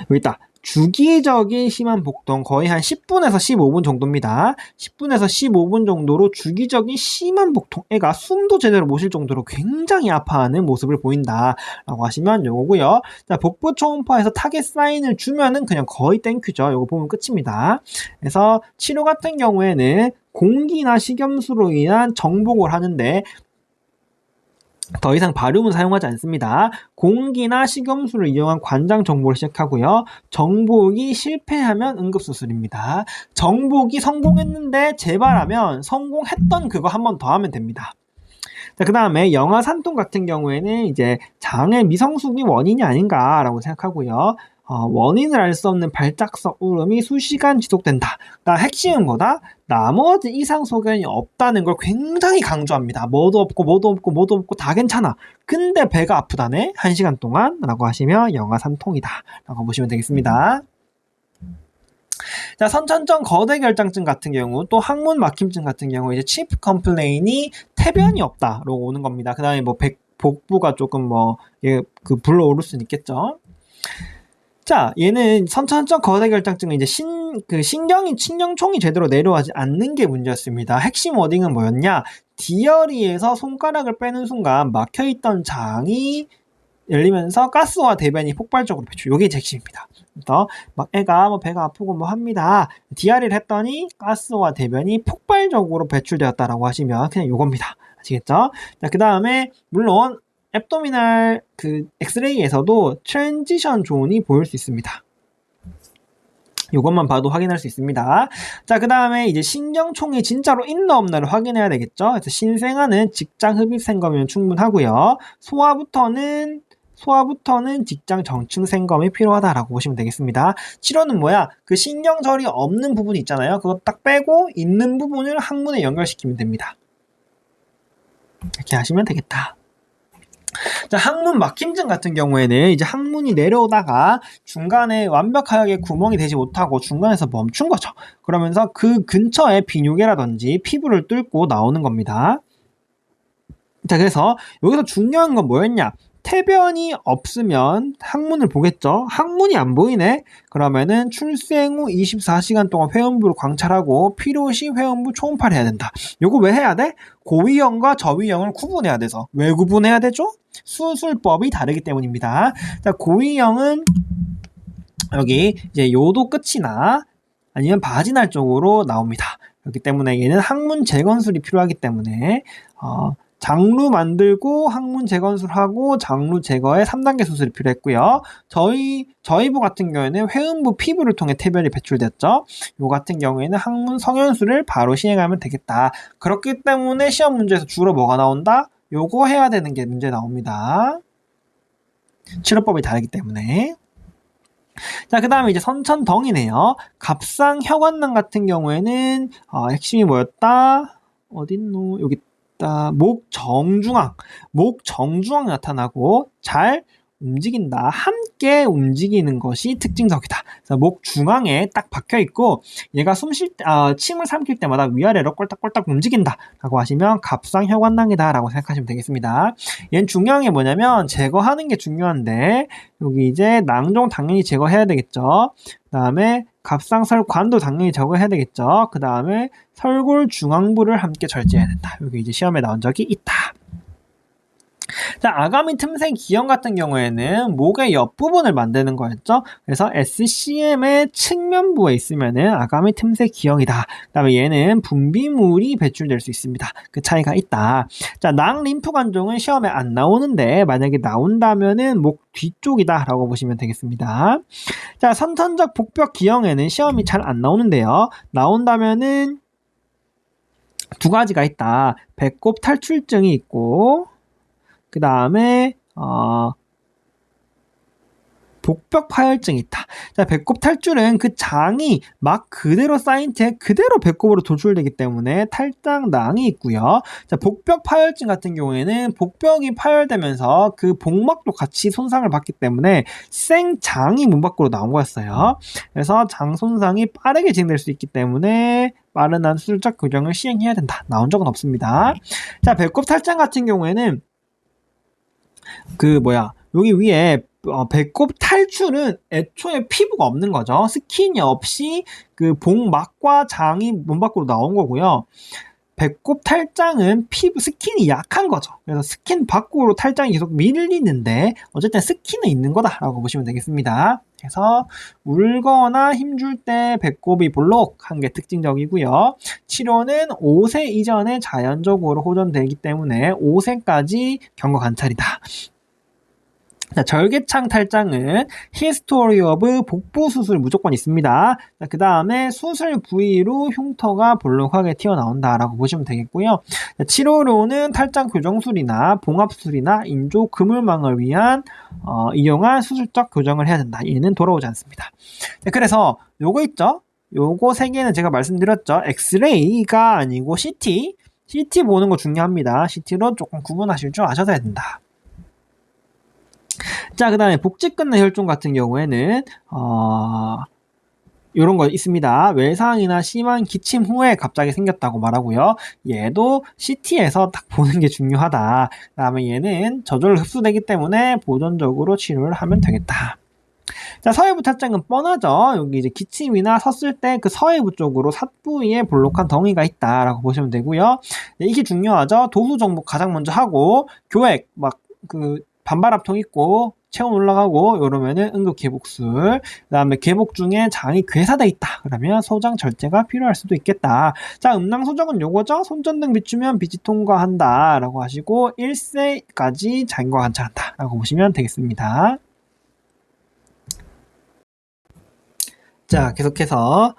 여기 있다. 주기적인 심한 복통 거의 한 10분에서 15분 정도입니다. 10분에서 15분 정도로 주기적인 심한 복통, 애가 숨도 제대로 못 쉴 정도로 굉장히 아파하는 모습을 보인다 라고 하시면 요거고요. 자, 복부 초음파에서 타겟 사인을 주면은 그냥 거의 땡큐죠. 요거 보면 끝입니다. 그래서 치료 같은 경우에는 공기나 식염수로 인한 정복을 하는데 더 이상 바륨은 사용하지 않습니다. 공기나 식염수를 이용한 관장 정복을 시작하고요. 정복이 실패하면 응급수술입니다. 정복이 성공했는데 재발하면 성공했던 그거 한 번 더 하면 됩니다. 자, 그 다음에 영아산통 같은 경우에는 이제 장의 미성숙이 원인이 아닌가라고 생각하고요. 원인을 알 수 없는 발작성 울음이 수시간 지속된다. 그러니까 핵심은 뭐다? 나머지 이상 소견이 없다는 걸 굉장히 강조합니다. 뭐도 없고 다 괜찮아. 근데 배가 아프다네? 1시간 동안? 라고 하시면 영아산통이다. 라고 보시면 되겠습니다. 자, 선천적 거대결장증 같은 경우, 또 항문 막힘증 같은 경우, 이제 치프 컴플레인이 태변이 없다로 오는 겁니다. 그 다음에 뭐 복부가 조금 불러오를 수는 있겠죠. 자, 얘는 선천적 거대결장증은 이제 신경총이 제대로 내려가지 않는 게 문제였습니다. 핵심 워딩은 뭐였냐? 디어리에서 손가락을 빼는 순간 막혀있던 장이 열리면서 가스와 대변이 폭발적으로 배출. 요게 핵심입니다. 그래서 막 애가 배가 아프고 뭐 합니다. 디아리를 했더니 가스와 대변이 폭발적으로 배출되었다라고 하시면 그냥 요겁니다. 아시겠죠? 자, 그 다음에 물론 앱도미널 엑스레이에서도 트랜지션 존이 보일 수 있습니다. 요것만 봐도 확인할 수 있습니다. 자, 그 다음에 이제 신경총이 진짜로 있나 없나를 확인해야 되겠죠. 그래서 신생아는 직장 흡입 생검이면 충분하고요. 소아부터는 직장 정층 생검이 필요하다라고 보시면 되겠습니다. 치료는 뭐야? 그 신경절이 없는 부분이 있잖아요. 그거 딱 빼고 있는 부분을 항문에 연결시키면 됩니다. 이렇게 하시면 되겠다. 자, 항문 막힘증 같은 경우에는 이제 항문이 내려오다가 중간에 완벽하게 구멍이 되지 못하고 중간에서 멈춘 거죠. 그러면서 그 근처에 비뇨기라든지 피부를 뚫고 나오는 겁니다. 자, 그래서 여기서 중요한 건 뭐였냐? 태변이 없으면 항문을 보겠죠. 항문이 안 보이네? 그러면은 출생 후 24시간 동안 회음부를 관찰하고 필요시 회음부 초음파를 해야 된다. 요거 왜 해야 돼? 고위형과 저위형을 구분해야 돼서. 왜 구분해야 되죠? 수술법이 다르기 때문입니다. 자, 고위형은 여기 이제 요도 끝이나 아니면 바지날 쪽으로 나옵니다. 그렇기 때문에 얘는 항문 재건술이 필요하기 때문에 장루 만들고 항문 재건술하고 장루 제거에 3단계 수술이 필요했고요. 저희부 같은 경우에는 회음부 피부를 통해 태변이 배출됐죠. 요 같은 경우에는 항문 성형술을 바로 시행하면 되겠다. 그렇기 때문에 시험 문제에서 주로 뭐가 나온다? 요거 해야 되는 게 문제 나옵니다. 치료법이 다르기 때문에. 자, 그 다음에 이제 선천덩이네요. 갑상혈관낭 같은 경우에는 핵심이 뭐였다? 어딨노? 여기 목 정중앙 나타나고 잘 움직인다. 함께 움직이는 것이 특징적이다. 그래서 목 중앙에 딱 박혀 있고 얘가 침을 삼킬 때마다 위아래로 꼴딱꼴딱 움직인다 라고 하시면 갑상혈관낭이다 라고 생각하시면 되겠습니다. 얘는 중요한 게 뭐냐면 제거하는 게 중요한데 여기 이제 낭종 당연히 제거해야 되겠죠. 그 다음에 갑상설관도 당연히 제거해야 되겠죠. 그 다음에 설골 중앙부를 함께 절제해야 된다. 여기 이제 시험에 나온 적이 있다. 자, 아가미 틈새 기형 같은 경우에는 목의 옆부분을 만드는 거였죠. 그래서 SCM의 측면부에 있으면은 아가미 틈새 기형이다. 그 다음에 얘는 분비물이 배출될 수 있습니다. 그 차이가 있다. 자, 낭 림프관종은 시험에 안 나오는데 만약에 나온다면은 목 뒤쪽이다 라고 보시면 되겠습니다. 자, 선천적 복벽 기형에는 시험이 잘 안 나오는데요. 나온다면은 두 가지가 있다. 배꼽 탈출증이 있고 그 다음에 복벽 파열증이 있다. 자, 배꼽 탈출은 그 장이 막 그대로 쌓인 채 그대로 배꼽으로 도출되기 때문에 탈장낭이 있고요. 자, 복벽 파열증 같은 경우에는 복벽이 파열되면서 그 복막도 같이 손상을 받기 때문에 생장이 문 밖으로 나온 거였어요. 그래서 장 손상이 빠르게 진행될 수 있기 때문에 빠른 한 수술적 교정을 시행해야 된다. 나온 적은 없습니다. 자, 배꼽 탈장 같은 경우에는 여기 위에 배꼽 탈출은 애초에 피부가 없는 거죠. 스킨이 없이 그 복막과 장이 문 밖으로 나온 거고요. 배꼽 탈장은 스킨이 약한 거죠. 그래서 스킨 밖으로 탈장이 계속 밀리는데 어쨌든 스킨은 있는 거다라고 보시면 되겠습니다. 그래서 울거나 힘줄 때 배꼽이 볼록한 게 특징적이고요. 치료는 5세 이전에 자연적으로 호전되기 때문에 5세까지 경과 관찰이다. 자, 절개창 탈장은 히스토리 오브 복부 수술 무조건 있습니다. 그 다음에 수술 부위로 흉터가 볼록하게 튀어나온다라고 보시면 되겠고요. 자, 치료로는 탈장 교정술이나 봉합술이나 인조 그물망을 위한 이용한 수술적 교정을 해야 된다. 얘는 돌아오지 않습니다. 자, 그래서 요거 있죠? 요거 세 개는 제가 말씀드렸죠. 엑스레이가 아니고 CT 보는 거 중요합니다. CT로 조금 구분하실 줄 아셔야 된다. 자, 그 다음에 복직근내 혈종 같은 경우에는 요런 거 있습니다. 외상이나 심한 기침 후에 갑자기 생겼다고 말하고요. 얘도 CT에서 딱 보는 게 중요하다. 그 다음에 얘는 저절로 흡수되기 때문에 보존적으로 치료를 하면 되겠다. 자, 서해부 탈장은 뻔하죠. 여기 이제 기침이나 섰을 때 그 서해부 쪽으로 삿부위에 볼록한 덩이가 있다라고 보시면 되고요. 이게 중요하죠. 도수 정복 가장 먼저 하고 교액 막 반발압통 있고 체온 올라가고 이러면은 응급 개복술, 그다음에 개복 중에 장이 괴사돼 있다 그러면 소장 절제가 필요할 수도 있겠다. 자, 음낭 소정은 요거죠. 손전등 비추면 빛이 통과한다 라고 하시고 1세까지 장과 관찰한다 라고 보시면 되겠습니다. 자, 계속해서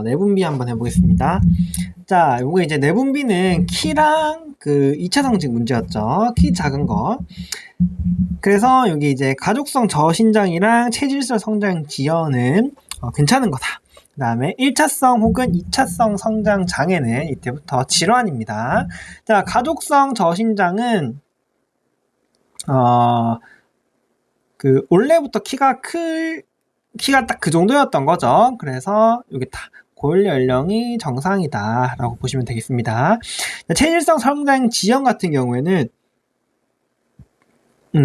내분비 한번 해보겠습니다. 자, 요거 이제 내분비는 키랑 2차 성직 문제였죠. 키 작은 거. 그래서 여기 이제 가족성 저신장이랑 체질성 성장 지연은 괜찮은 거다. 그 다음에 1차성 혹은 2차성 성장 장애는 이때부터 질환입니다. 자, 가족성 저신장은 원래부터 키가 딱 그 정도였던 거죠. 그래서 여기 다 고일 연령이 정상이다 라고 보시면 되겠습니다. 자, 체질성 성장 지연 같은 경우에는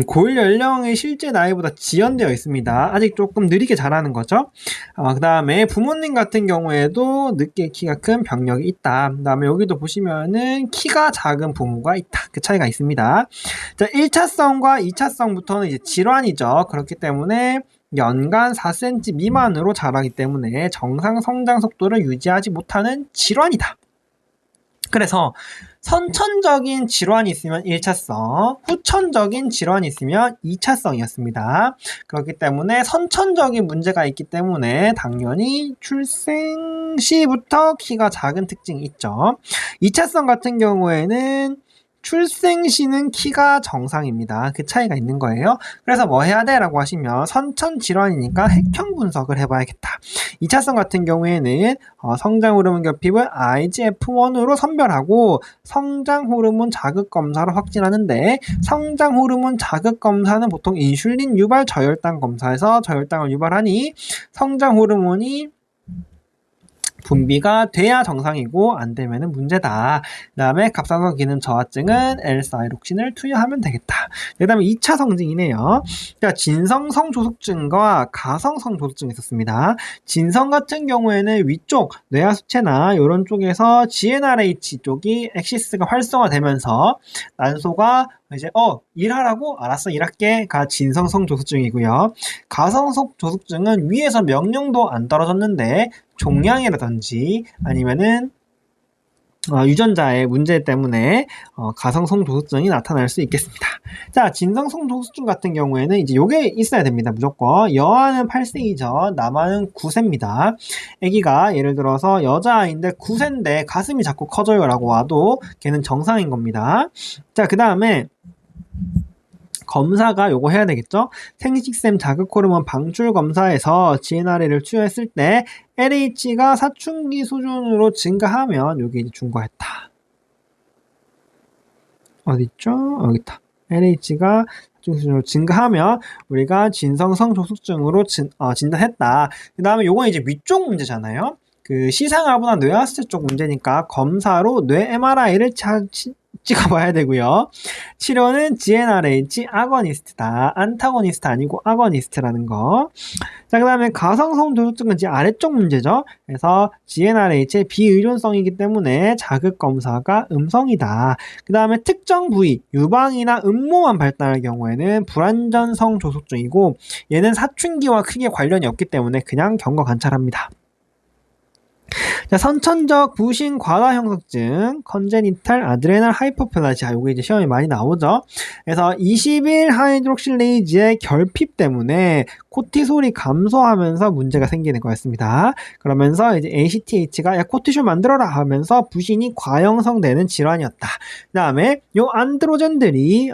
고일 연령이 실제 나이보다 지연되어 있습니다. 아직 조금 느리게 자라는 거죠. 그 다음에 부모님 같은 경우에도 늦게 키가 큰 병력이 있다. 그 다음에 여기도 보시면은 키가 작은 부모가 있다. 그 차이가 있습니다. 자, 1차성과 2차성부터는 이제 질환이죠. 그렇기 때문에 연간 4cm 미만으로 자라기 때문에 정상 성장 속도를 유지하지 못하는 질환이다. 그래서 선천적인 질환이 있으면 1차성, 후천적인 질환이 있으면 2차성이었습니다. 그렇기 때문에 선천적인 문제가 있기 때문에 당연히 출생 시부터 키가 작은 특징이 있죠. 2차성 같은 경우에는 출생 시는 키가 정상입니다. 그 차이가 있는 거예요. 그래서 뭐 해야 돼? 라고 하시면 선천 질환이니까 획형 분석을 해봐야겠다. 2차성 같은 경우에는 성장 호르몬 결핍을 IGF-1으로 선별하고 성장 호르몬 자극 검사로 확진하는데 성장 호르몬 자극 검사는 보통 인슐린 유발 저혈당 검사에서 저혈당을 유발하니 성장 호르몬이 분비가 돼야 정상이고 안 되면은 문제다. 그 다음에 갑상선 기능 저하증은 L사이록신을 투여하면 되겠다. 그 다음에 2차 성징이네요. 자, 진성성 조숙증과 가성성 조숙증이 있었습니다. 진성 같은 경우에는 위쪽 뇌하수체나 이런 쪽에서 GnRH 쪽이 엑시스가 활성화되면서 난소가 이제 일하라고? 알았어, 일할게가 진성성 조숙증이고요. 가성성 조숙증은 위에서 명령도 안 떨어졌는데 종양이라든지 아니면은 유전자의 문제 때문에 가성성 조숙증이 나타날 수 있겠습니다. 자, 진성성 조숙증 같은 경우에는 이제 요게 있어야 됩니다. 무조건 여아는 8세이죠. 남아는 9세입니다. 아기가 예를 들어서 여자아이인데 9세인데 가슴이 자꾸 커져요 라고 와도 걔는 정상인 겁니다. 자, 그 다음에 검사가 요거 해야 되겠죠? 생식샘 자극 호르몬 방출 검사에서 GnRH를 투여했을 때 LH가 사춘기 수준으로 증가하면 요게 이제 중과했다. 어딨죠? 여기 있다. LH가 사춘기 수준으로 증가하면 우리가 진성성 조숙증으로 진단했다. 그 다음에 요건 이제 위쪽 문제잖아요. 시상하부나 뇌하수체 쪽 문제니까 검사로 뇌 MRI를 찍어봐야 되고요. 치료는 GnRH 아거니스트다. 안타고니스트 아니고 아거니스트라는 거. 자, 그 다음에 가성성 조소증은 이제 아래쪽 문제죠. 그래서 GnRH의 비의존성이기 때문에 자극 검사가 음성이다. 그 다음에 특정 부위, 유방이나 음모만 발달할 경우에는 불안전성 조소증이고 얘는 사춘기와 크게 관련이 없기 때문에 그냥 경과 관찰합니다. 자, 선천적 부신 과다 형성증, 컨제니탈 아드레날 하이퍼플라지아, 요게 이제 시험에 많이 나오죠. 그래서 21 하이드록실레이즈의 결핍 때문에 코티솔이 감소하면서 문제가 생기는 거였습니다. 그러면서 이제 ACTH가 야 코티솔 만들어라 하면서 부신이 과형성되는 질환이었다. 그다음에 요 안드로젠들이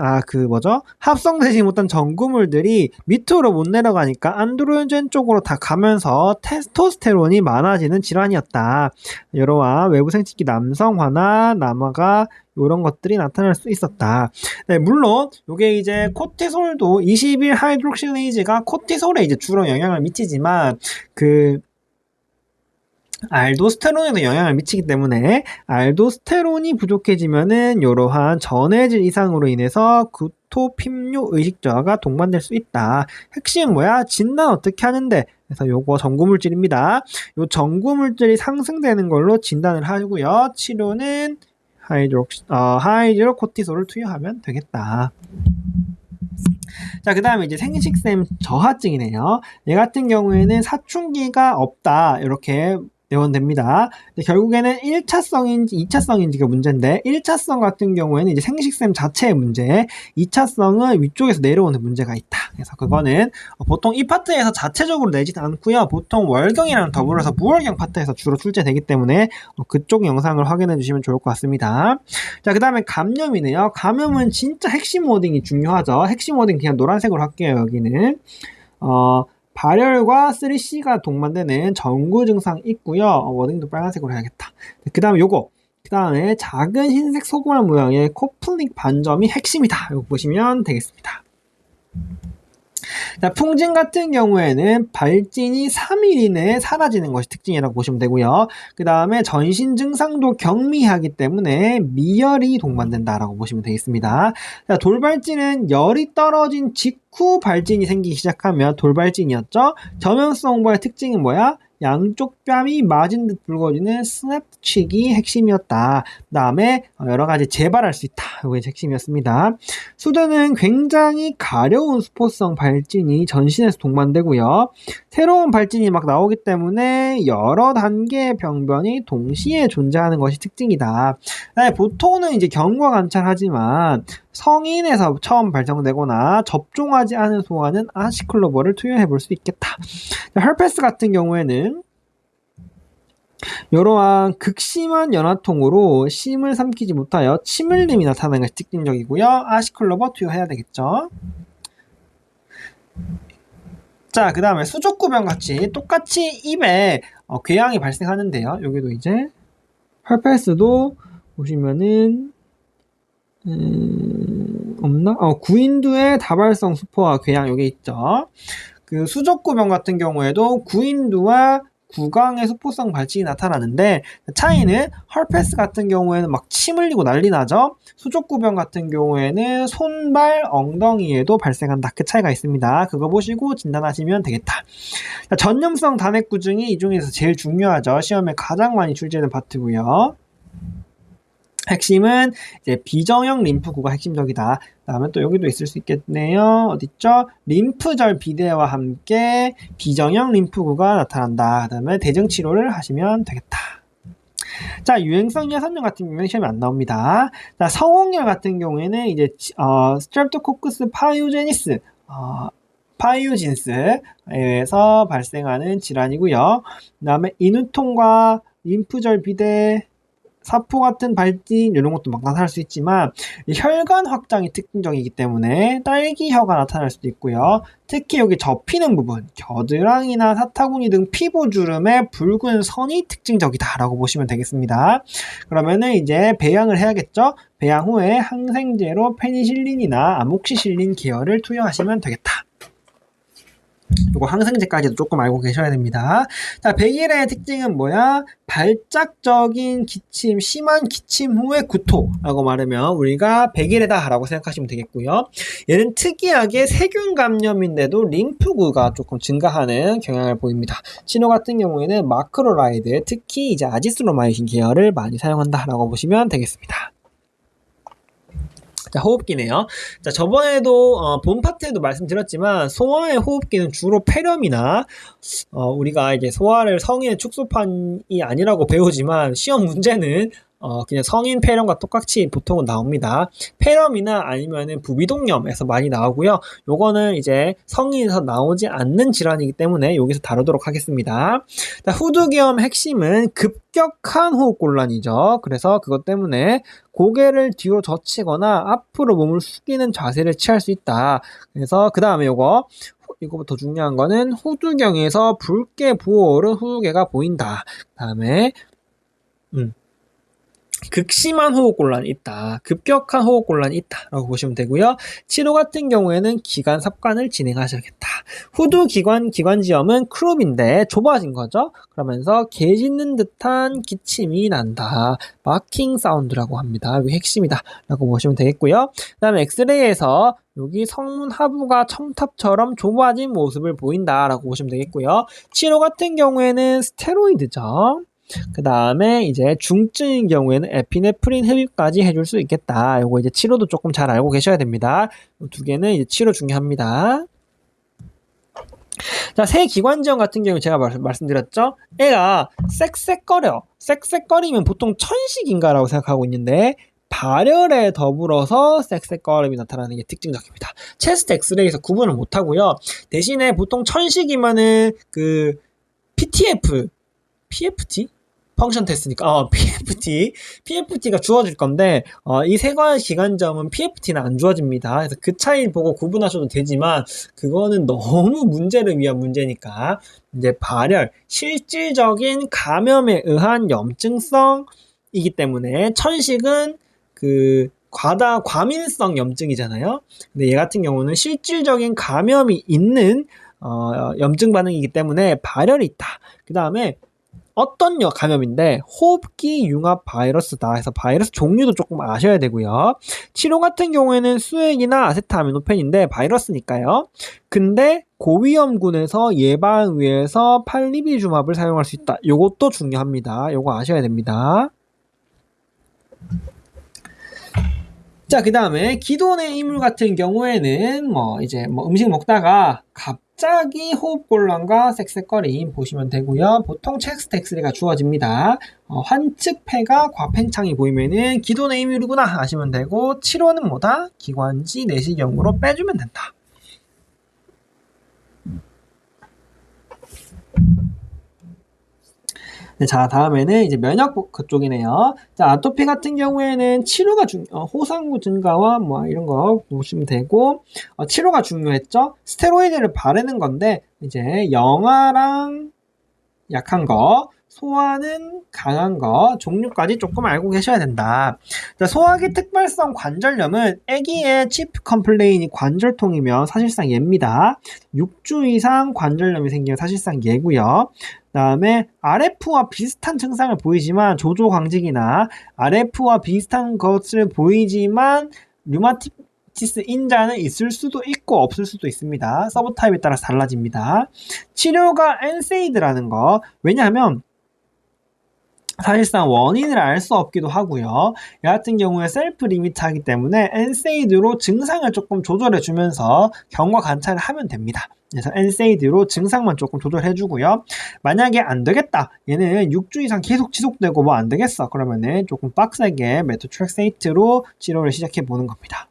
합성되지 못한 전구물들이 밑으로 못 내려가니까 안드로젠 쪽으로 다 가면서 테스토스테론이 많아지는 질환이었다. 이러한 외부 생식기 남성화나 남화가 이런 것들이 나타날 수 있었다. 네, 물론 이게 이제 코티솔도 21 하이드록실레이즈가 코티솔에 이제 주로 영향을 미치지만 그 알도스테론에도 영향을 미치기 때문에 알도스테론이 부족해지면은 이러한 전해질 이상으로 인해서 구토핍류 의식 저하가 동반될 수 있다. 핵심은 뭐야? 진단 어떻게 하는데? 그래서 요거 전구물질입니다. 요 전구물질이 상승되는 걸로 진단을 하고요. 치료는 하이드로코티솔을 투여하면 되겠다. 자, 그 다음에 이제 생식샘 저하증이네요. 얘 같은 경우에는 사춘기가 없다. 이렇게 내원됩니다. 결국에는 1차성인지 2차성인지가 문제인데 1차성 같은 경우에는 이제 생식샘 자체의 문제, 2차성은 위쪽에서 내려오는 문제가 있다. 그래서 그거는 보통 이 파트에서 자체적으로 내지는 않고요. 보통 월경이랑 더불어서 무월경 파트에서 주로 출제되기 때문에 그쪽 영상을 확인해 주시면 좋을 것 같습니다. 자, 그 다음에 감염이네요. 감염은 진짜 핵심 워딩이 중요하죠. 핵심 워딩 그냥 노란색으로 할게요. 여기는 발열과 3C가 동반되는 전구 증상 있고요. 워딩도 빨간색으로 해야겠다. 그 다음에 요거. 그 다음에 작은 흰색 소금알 모양의 코플링 반점이 핵심이다. 이거 보시면 되겠습니다. 자, 풍진 같은 경우에는 발진이 3일 이내에 사라지는 것이 특징이라고 보시면 되고요. 그 다음에 전신 증상도 경미하기 때문에 미열이 동반된다라고 보시면 되겠습니다. 자, 돌발진은 열이 떨어진 직후 발진이 생기기 시작하면 돌발진이었죠. 저면성 홍보의 특징은 뭐야? 양쪽 뺨이 맞은 듯 붉어지는 스냅치기 핵심이었다. 그 다음에 여러가지 재발할 수 있다. 이게 핵심이었습니다. 수두는 굉장히 가려운 수포성 발진이 전신에서 동반되고요. 새로운 발진이 막 나오기 때문에 여러 단계의 병변이 동시에 존재하는 것이 특징이다. 보통은 이제 경과 관찰하지만 성인에서 처음 발정되거나 접종하지 않은 소아는 아시클로버를 투여해 볼 수 있겠다. 헬페스 같은 경우에는 이러한 극심한 연화통으로 침을 삼키지 못하여 침 흘림이 나타나는 것이 특징적이고요. 아시클로버 투여해야 되겠죠. 자, 그 다음에 수족구병 같이 똑같이 입에 궤양이 발생하는데요. 여기도 이제 헬페스도 보시면은 없나? 구인두의 다발성 수포와 궤양 여기 있죠. 그 수족구병 같은 경우에도 구인두와 구강의 수포성 발진이 나타나는데 차이는 헐페스 같은 경우에는 막 침 흘리고 난리 나죠. 수족구병 같은 경우에는 손발, 엉덩이에도 발생한다. 그 차이가 있습니다. 그거 보시고 진단하시면 되겠다. 전염성 단핵구증이 이 중에서 제일 중요하죠. 시험에 가장 많이 출제되는 파트고요. 핵심은 이제 비정형 림프구가 핵심적이다. 그다음에 또 여기도 있을 수 있겠네요. 어딨죠? 림프절 비대와 함께 비정형 림프구가 나타난다. 그다음에 대증 치료를 하시면 되겠다. 자, 유행성 야선염 같은 경우는 시험에 안 나옵니다. 자, 성홍열 같은 경우에는 이제 스트랩토코커스 파이오제니스 파이오진스에서 발생하는 질환이고요. 그다음에 인후통과 림프절 비대 사포 같은 발진 이런 것도 막 나타날 수 있지만 혈관 확장이 특징적이기 때문에 딸기혀가 나타날 수도 있고요. 특히 여기 접히는 부분, 겨드랑이나 사타구니 등 피부주름에 붉은 선이 특징적이다라고 보시면 되겠습니다. 그러면은 이제 배양을 해야겠죠. 배양 후에 항생제로 페니실린이나 아목시실린 계열을 투여하시면 되겠다. 요거 항생제까지도 조금 알고 계셔야 됩니다. 자, 백일의 특징은 뭐야? 발작적인 기침, 심한 기침 후의 구토라고 말하면 우리가 백일에다 라고 생각하시면 되겠고요. 얘는 특이하게 세균 감염인데도 림프구가 조금 증가하는 경향을 보입니다. 치료 같은 경우에는 마크로라이드, 특히 이제 아지스로마이신 계열을 많이 사용한다라고 보시면 되겠습니다. 자, 호흡기네요. 자, 저번에도 본 파트에도 말씀드렸지만 소아의 호흡기는 주로 폐렴이나 우리가 이제 소아를 성인의 축소판이 아니라고 배우지만 시험 문제는 그냥 성인 폐렴과 똑같이 보통은 나옵니다. 폐렴이나 아니면은 부비동염에서 많이 나오고요. 요거는 이제 성인에서 나오지 않는 질환이기 때문에 여기서 다루도록 하겠습니다. 자, 후두기염 핵심은 급격한 호흡곤란이죠. 그래서 그것 때문에 고개를 뒤로 젖히거나 앞으로 몸을 숙이는 자세를 취할 수 있다. 그래서 그 다음에 이거부터 중요한 거는 후두경에서 붉게 부어오른 후두개가 보인다. 그 다음에 극심한 호흡곤란이 있다. 급격한 호흡곤란이 있다라고 보시면 되고요. 치료 같은 경우에는 기관 삽관을 진행하셔야겠다. 기관지염은 크롭인데 좁아진 거죠. 그러면서 개 짖는 듯한 기침이 난다. 마킹 사운드라고 합니다. 이게 핵심이다라고 보시면 되겠고요. 그 다음에 엑스레이에서 여기 성문 하부가 첨탑처럼 좁아진 모습을 보인다라고 보시면 되겠고요. 치료 같은 경우에는 스테로이드죠. 그 다음에 이제 중증인 경우에는 에피네프린 흡입까지 해줄 수 있겠다. 요거 이제 치료도 조금 잘 알고 계셔야 됩니다. 이 두 개는 이제 치료 중요합니다. 자, 새기관지염 같은 경우 제가 말씀드렸죠? 애가 쌕쌕거려. 쌕쌕거리면 보통 천식인가라고 생각하고 있는데 발열에 더불어서 쌕쌕거림이 나타나는 게 특징적입니다. 체스트 엑스레이에서 구분을 못하고요. 대신에 보통 천식이면은 그 PFT? 펑션 테스트니까 PFT가 주어질 건데 이 세과기관점은 PFT는 안 주어집니다. 그래서 그 차이 보고 구분하셔도 되지만 그거는 너무 문제를 위한 문제니까 이제 발열, 실질적인 감염에 의한 염증성이기 때문에 천식은 그 과민성 염증이잖아요. 근데 얘 같은 경우는 실질적인 감염이 있는 염증 반응이기 때문에 발열이 있다. 그 다음에 어떤 감염인데 호흡기 융합 바이러스다 해서 바이러스 종류도 조금 아셔야 되고요. 치료 같은 경우에는 수액이나 아세트아미노펜인데 바이러스니까요. 근데 고위험군에서 예방을 위해서 팔리비주맙을 사용할 수 있다. 요것도 중요합니다. 요거 아셔야 됩니다. 자, 그 다음에 기존의 이물 같은 경우에는 음식 먹다가 갑자기 호흡곤란과 쌕쌕거림 보시면 되고요. 보통 체스트 엑스레이가 주어집니다. 환측 폐가 과팽창이 보이면은 기존의 이물이구나 아시면 되고, 치료는 뭐다? 기관지 내시경으로 빼주면 된다. 네, 자, 다음에는 이제 면역 그쪽이네요. 자, 아토피 같은 경우에는 치료가 호상구 증가와 이런 거 보시면 되고, 치료가 중요했죠. 스테로이드를 바르는 건데 이제 영아랑 약한 거, 소아는 강한 거, 종류까지 조금 알고 계셔야 된다. 자, 소화기 특발성 관절염은 아기의 치프 컴플레인이 관절통이면 사실상 얘입니다. 6주 이상 관절염이 생기면 사실상 얘고요. 그 다음에 RF와 비슷한 증상을 보이지만 조조광직이나 RF와 비슷한 것을 보이지만 류마티스 인자는 있을 수도 있고 없을 수도 있습니다. 서브타입에 따라서 달라집니다. 치료가 엔세이드라는 거, 왜냐하면 사실상 원인을 알 수 없기도 하고요. 이 같은 경우에 셀프 리미트하기 때문에 엔세이드로 증상을 조금 조절해 주면서 경과 관찰을 하면 됩니다. 그래서 엔세이드로 증상만 조금 조절해 주고요. 만약에 안 되겠다, 얘는 6주 이상 계속 지속되고 안 되겠어, 그러면은 조금 빡세게 메토트렉세이트로 치료를 시작해 보는 겁니다.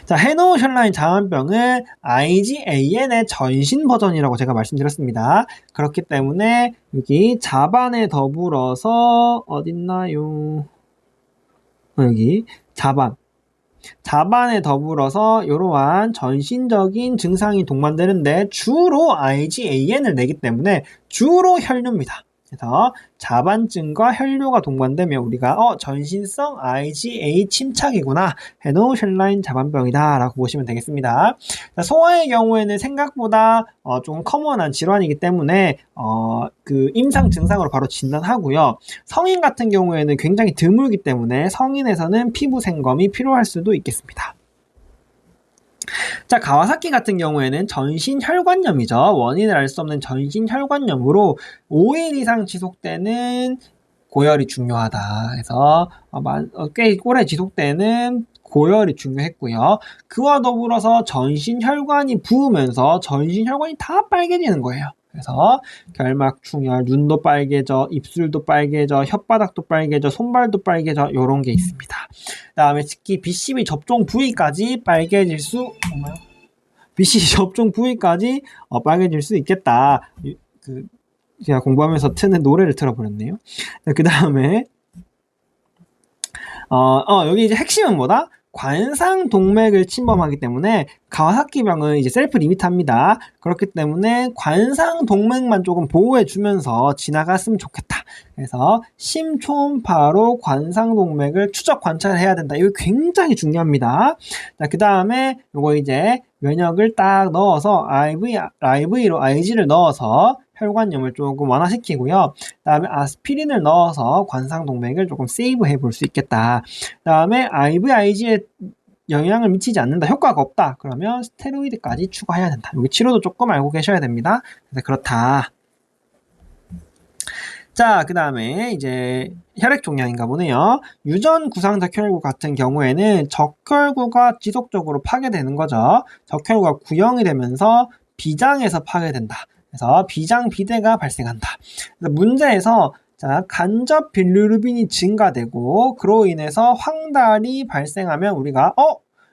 자, 헤노셜라인 자만병은 IgAN의 전신 버전이라고 제가 말씀드렸습니다. 그렇기 때문에 여기 자반에 더불어서 어딨나요? 여기 자반에 더불어서 이러한 전신적인 증상이 동반되는데 주로 IgAN을 내기 때문에 주로 혈류입니다. 그래서 자반증과 혈뇨가 동반되면 우리가 전신성 IgA 침착이구나 헤노셜라인 자반병이다 라고 보시면 되겠습니다. 소아의 경우에는 생각보다 좀 커먼한 질환이기 때문에 그 임상 증상으로 바로 진단하고요. 성인 같은 경우에는 굉장히 드물기 때문에 성인에서는 피부 생검이 필요할 수도 있겠습니다. 자, 가와사키 같은 경우에는 전신혈관염이죠. 원인을 알 수 없는 전신혈관염으로 5일 이상 지속되는 고열이 중요하다. 그래서 꽤 오래 지속되는 고열이 중요했고요. 그와 더불어서 전신혈관이 부으면서 전신혈관이 다 빨개지는 거예요. 그래서 결막 충혈, 눈도 빨개져, 입술도 빨개져, 혓바닥도 빨개져, 손발도 빨개져 이런 게 있습니다. 그다음에 특히 BCG 접종 부위까지 빨개질 수 BCG 접종 부위까지 빨개질 수 있겠다. 제가 공부하면서 트는 노래를 틀어버렸네요. 그 다음에 여기 이제 핵심은 뭐다? 관상동맥을 침범하기 때문에 가와사키병은 이제 셀프 리미트합니다. 그렇기 때문에 관상동맥만 조금 보호해주면서 지나갔으면 좋겠다. 그래서 심초음파로 관상동맥을 추적 관찰해야 된다. 이거 굉장히 중요합니다. 자, 그 다음에 요거 이제 면역을 딱 넣어서 IV로 Ig를 넣어서 혈관염을 조금 완화시키고요. 그 다음에 아스피린을 넣어서 관상동맥을 조금 세이브 해볼 수 있겠다. 그 다음에 IVIG에 영향을 미치지 않는다. 효과가 없다. 그러면 스테로이드까지 추가해야 된다. 여기 치료도 조금 알고 계셔야 됩니다. 그래서 그렇다. 자, 그 다음에 이제 혈액 종양인가 보네요. 유전 구상 적혈구 같은 경우에는 적혈구가 지속적으로 파괴되는 거죠. 적혈구가 구형이 되면서 비장에서 파괴된다. 그래서 비장 비대가 발생한다. 그래서 문제에서 자, 간접 빌루르빈이 증가되고 그로 인해서 황달이 발생하면 우리가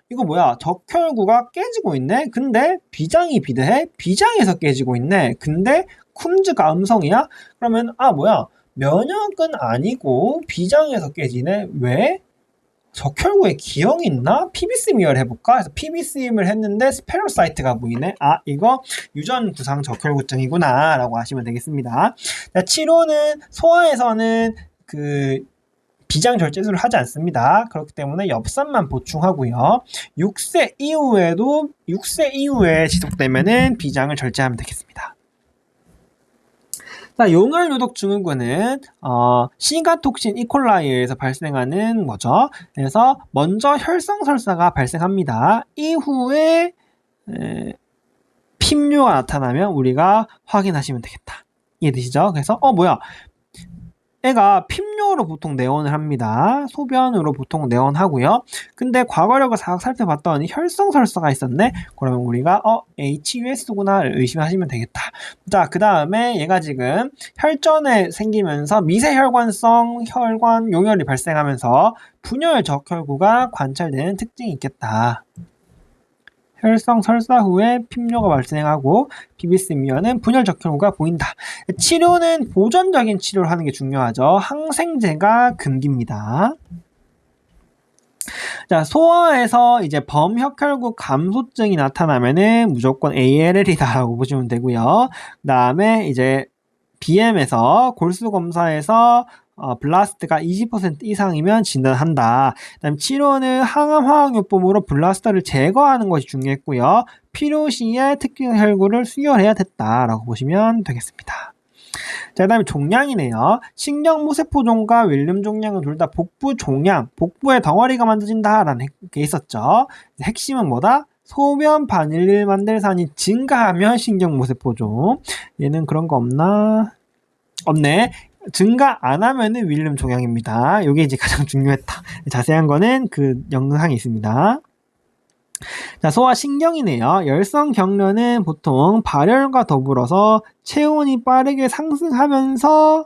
이거 뭐야? 적혈구가 깨지고 있네? 근데 비장이 비대해? 비장에서 깨지고 있네. 근데 쿰즈가 음성이야? 그러면 뭐야? 면역은 아니고 비장에서 깨지네? 왜? 적혈구에 기형이 있나? PBCM을 해볼까? 그래서 PBCM을 했는데 스페로사이트가 보이네? 이거 유전 구상 적혈구증이구나 라고 하시면 되겠습니다. 치료는 소아에서는 비장 절제술을 하지 않습니다. 그렇기 때문에 엽산만 보충하고요. 6세 이후에 지속되면은 비장을 절제하면 되겠습니다. 자, 용혈요독 증후군은 시가톡신 이콜라이에서 발생하는 거죠. 그래서 먼저 혈성설사가 발생합니다. 이후에 핍뇨가 나타나면 우리가 확인하시면 되겠다. 이해되시죠? 그래서 뭐야? 애가 핍뇨로 보통 내원을 합니다. 소변으로 보통 내원하고요. 근데 과거력을 싹 살펴봤더니 혈성설사가 있었네? 그러면 우리가 HUS구나를 의심하시면 되겠다. 자, 그 다음에 얘가 지금 혈전에 생기면서 미세혈관성 혈관 용혈이 발생하면서 분열 적혈구가 관찰되는 특징이 있겠다. 혈성 설사 후에 핍뇨가 발생하고 PBCM은 분열 적혈구가 보인다. 치료는 보존적인 치료를 하는 게 중요하죠. 항생제가 금기입니다. 자, 소아에서 이제 범혁혈구 감소증이 나타나면은 무조건 ALL이다라고 보시면 되고요. 그 다음에 이제 BM에서 골수 검사에서 블라스트가 20% 이상이면 진단한다. 그다음 치료는 항암 화학요법으로 블라스터를 제거하는 것이 중요했고요. 필요 시에 특정 혈구를 수혈해야 됐다라고 보시면 되겠습니다. 자, 그다음에 종양이네요. 신경모세포종과 윌름 종양은 둘 다 복부 종양, 복부에 덩어리가 만들어진다라는 게 있었죠. 핵심은 뭐다? 소변 바닐릴 만델산이 증가하면 신경모세포종. 얘는 그런 거 없나? 없네. 증가 안 하면은 윌름 종양입니다. 이게 이제 가장 중요했다. 자세한 거는 그 영상이 있습니다. 자, 소아 신경이네요. 열성 경련은 보통 발열과 더불어서 체온이 빠르게 상승하면서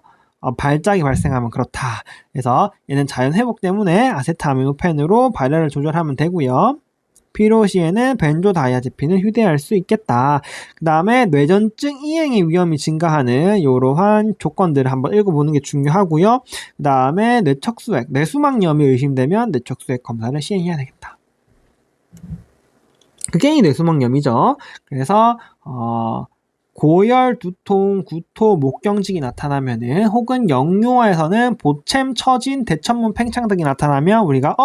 발작이 발생하면 그렇다. 그래서 얘는 자연 회복 때문에 아세트아미노펜으로 발열을 조절하면 되고요. 필요 시에는 벤조다이아제핀을 휴대할 수 있겠다. 그 다음에 뇌전증 이행의 위험이 증가하는 이러한 조건들을 한번 읽어보는 게 중요하고요. 그 다음에 뇌척수액, 뇌수막염이 의심되면 뇌척수액 검사를 시행해야 되겠다. 그게 뇌수막염이죠. 그래서 고열, 두통, 구토, 목경직이 나타나면은 혹은 영유아에서는 보챔, 처진, 대천문, 팽창 등이 나타나면 우리가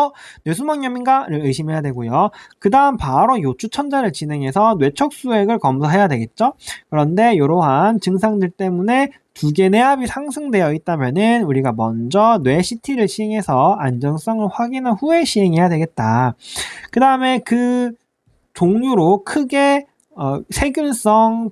뇌수막염인가를 의심해야 되고요. 그 다음 바로 요추 천자를 진행해서 뇌척수액을 검사해야 되겠죠. 그런데 이러한 증상들 때문에 두 개 내압이 상승되어 있다면은 우리가 먼저 뇌 CT를 시행해서 안정성을 확인한 후에 시행해야 되겠다. 그 다음에 그 종류로 크게 세균성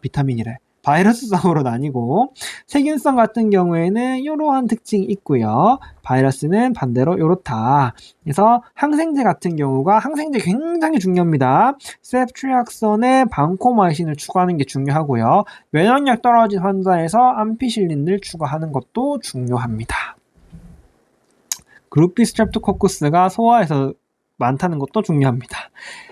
비타민이래. 바이러스성으로 나뉘고 세균성 같은 경우에는 이러한 특징이 있고요. 바이러스는 반대로 이렇다. 그래서 항생제 같은 경우가 항생제 굉장히 중요합니다. 셉트리악선에 방코마이신을 추가하는 게 중요하고요. 면역력 떨어진 환자에서 암피실린을 추가하는 것도 중요합니다. 그룹 B 스트랩토코쿠스가 소아에서 많다는 것도 중요합니다.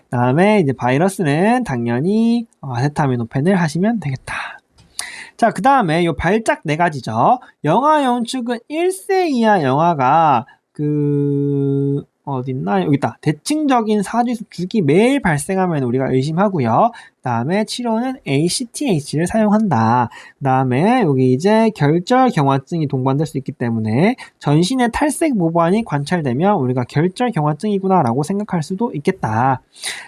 다음에 이제 바이러스는 당연히 아세타미노펜을 하시면 되겠다. 자, 그 다음에 요 발작 네 가지죠. 영아 영축은 1세 이하 영아가 어딨나? 여기 있다. 대칭적인 사지수 주기 매일 발생하면 우리가 의심하고요. 그 다음에 치료는 ACTH를 사용한다. 그 다음에 여기 이제 결절경화증이 동반될 수 있기 때문에 전신의 탈색 모반이 관찰되면 우리가 결절경화증이구나 라고 생각할 수도 있겠다.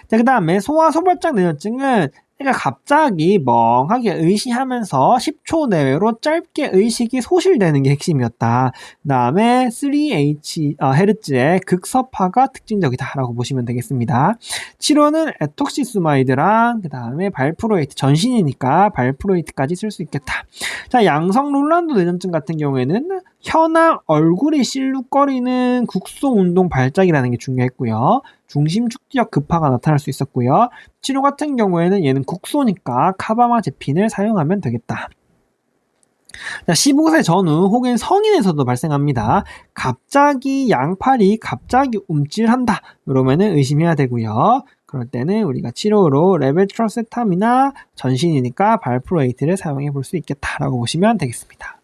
자, 그 다음에 소아소발작 뇌전증은 그러니까 갑자기 멍하게 의식하면서 10초 내외로 짧게 의식이 소실되는 게 핵심이었다. 그 다음에 3Hz 극서파가 특징적이다라고 보시면 되겠습니다. 치료는 에톡시스마이드랑 그 다음에 발프로이트, 전신이니까 발프로이트까지 쓸 수 있겠다. 자, 양성 롤란도 뇌전증 같은 경우에는 혀나 얼굴이 실룩거리는 국소운동 발작이라는 게 중요했고요. 중심 축지역 급파가 나타날 수 있었고요. 치료 같은 경우에는 얘는 국소니까 카바마제핀을 사용하면 되겠다. 자, 15세 전후 혹은 성인에서도 발생합니다. 갑자기 양팔이 갑자기 움찔한다. 그러면은 의심해야 되고요. 그럴 때는 우리가 치료로 레베트로세탐이나 전신이니까 발프로이트를 사용해 볼 수 있겠다라고 보시면 되겠습니다.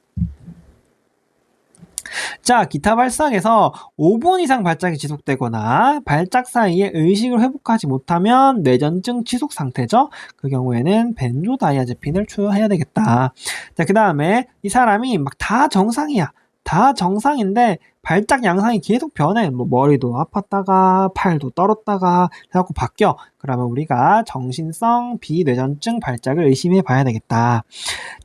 자, 기타 발작에서 5분 이상 발작이 지속되거나 발작 사이에 의식을 회복하지 못하면 뇌전증 지속 상태죠. 그 경우에는 벤조다이아제핀을 투여해야 되겠다. 자, 그 다음에 이 사람이 막 다 정상이야. 다 정상인데 발작 양상이 계속 변해. 뭐 머리도 아팠다가 팔도 떨었다가 해갖고 바뀌어. 그러면 우리가 정신성 비뇌전증 발작을 의심해 봐야 되겠다.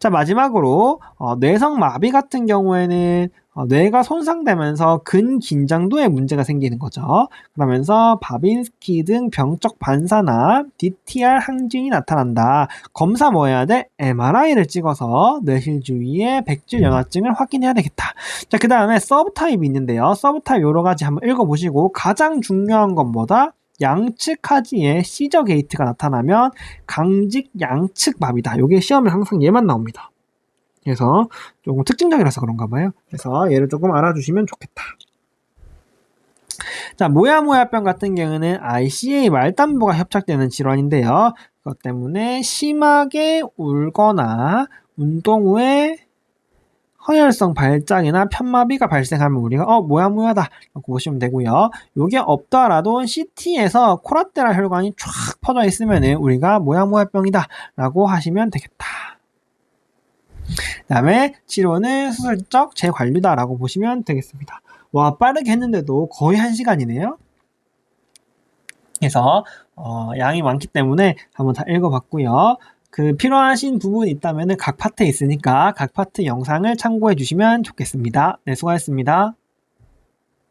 자, 마지막으로 뇌성 마비 같은 경우에는 뇌가 손상되면서 근긴장도에 문제가 생기는 거죠. 그러면서 바빈스키 등 병적 반사나 DTR 항진이 나타난다. 검사 뭐 해야 돼? MRI를 찍어서 뇌실 주위의 백질 연화증을 확인해야 되겠다. 자, 그 다음에 서브타입이 있는데요. 서브타입 여러 가지 한번 읽어보시고 가장 중요한 건 뭐다? 양측 하지에 시저 게이트가 나타나면 강직 양측 마비다. 요게 시험에 항상 얘만 나옵니다. 그래서 조금 특징적이라서 그런가 봐요. 그래서 얘를 조금 알아주시면 좋겠다. 자, 모야모야병 같은 경우는 ICA 말단부가 협착되는 질환인데요. 그것 때문에 심하게 울거나 운동 후에 허혈성 발작이나 편마비가 발생하면 우리가 모야모야다 라고 보시면 되고요. 요게 없더라도 CT에서 코라테랄 혈관이 쫙 퍼져 있으면 우리가 모야모야병이다 라고 하시면 되겠다. 그 다음에 치료는 수술적 재관류다라고 보시면 되겠습니다. 와, 빠르게 했는데도 거의 1시간이네요. 그래서 양이 많기 때문에 한번 다 읽어봤고요. 필요하신 부분이 있다면 각 파트에 있으니까 각 파트 영상을 참고해 주시면 좋겠습니다. 네, 수고하셨습니다.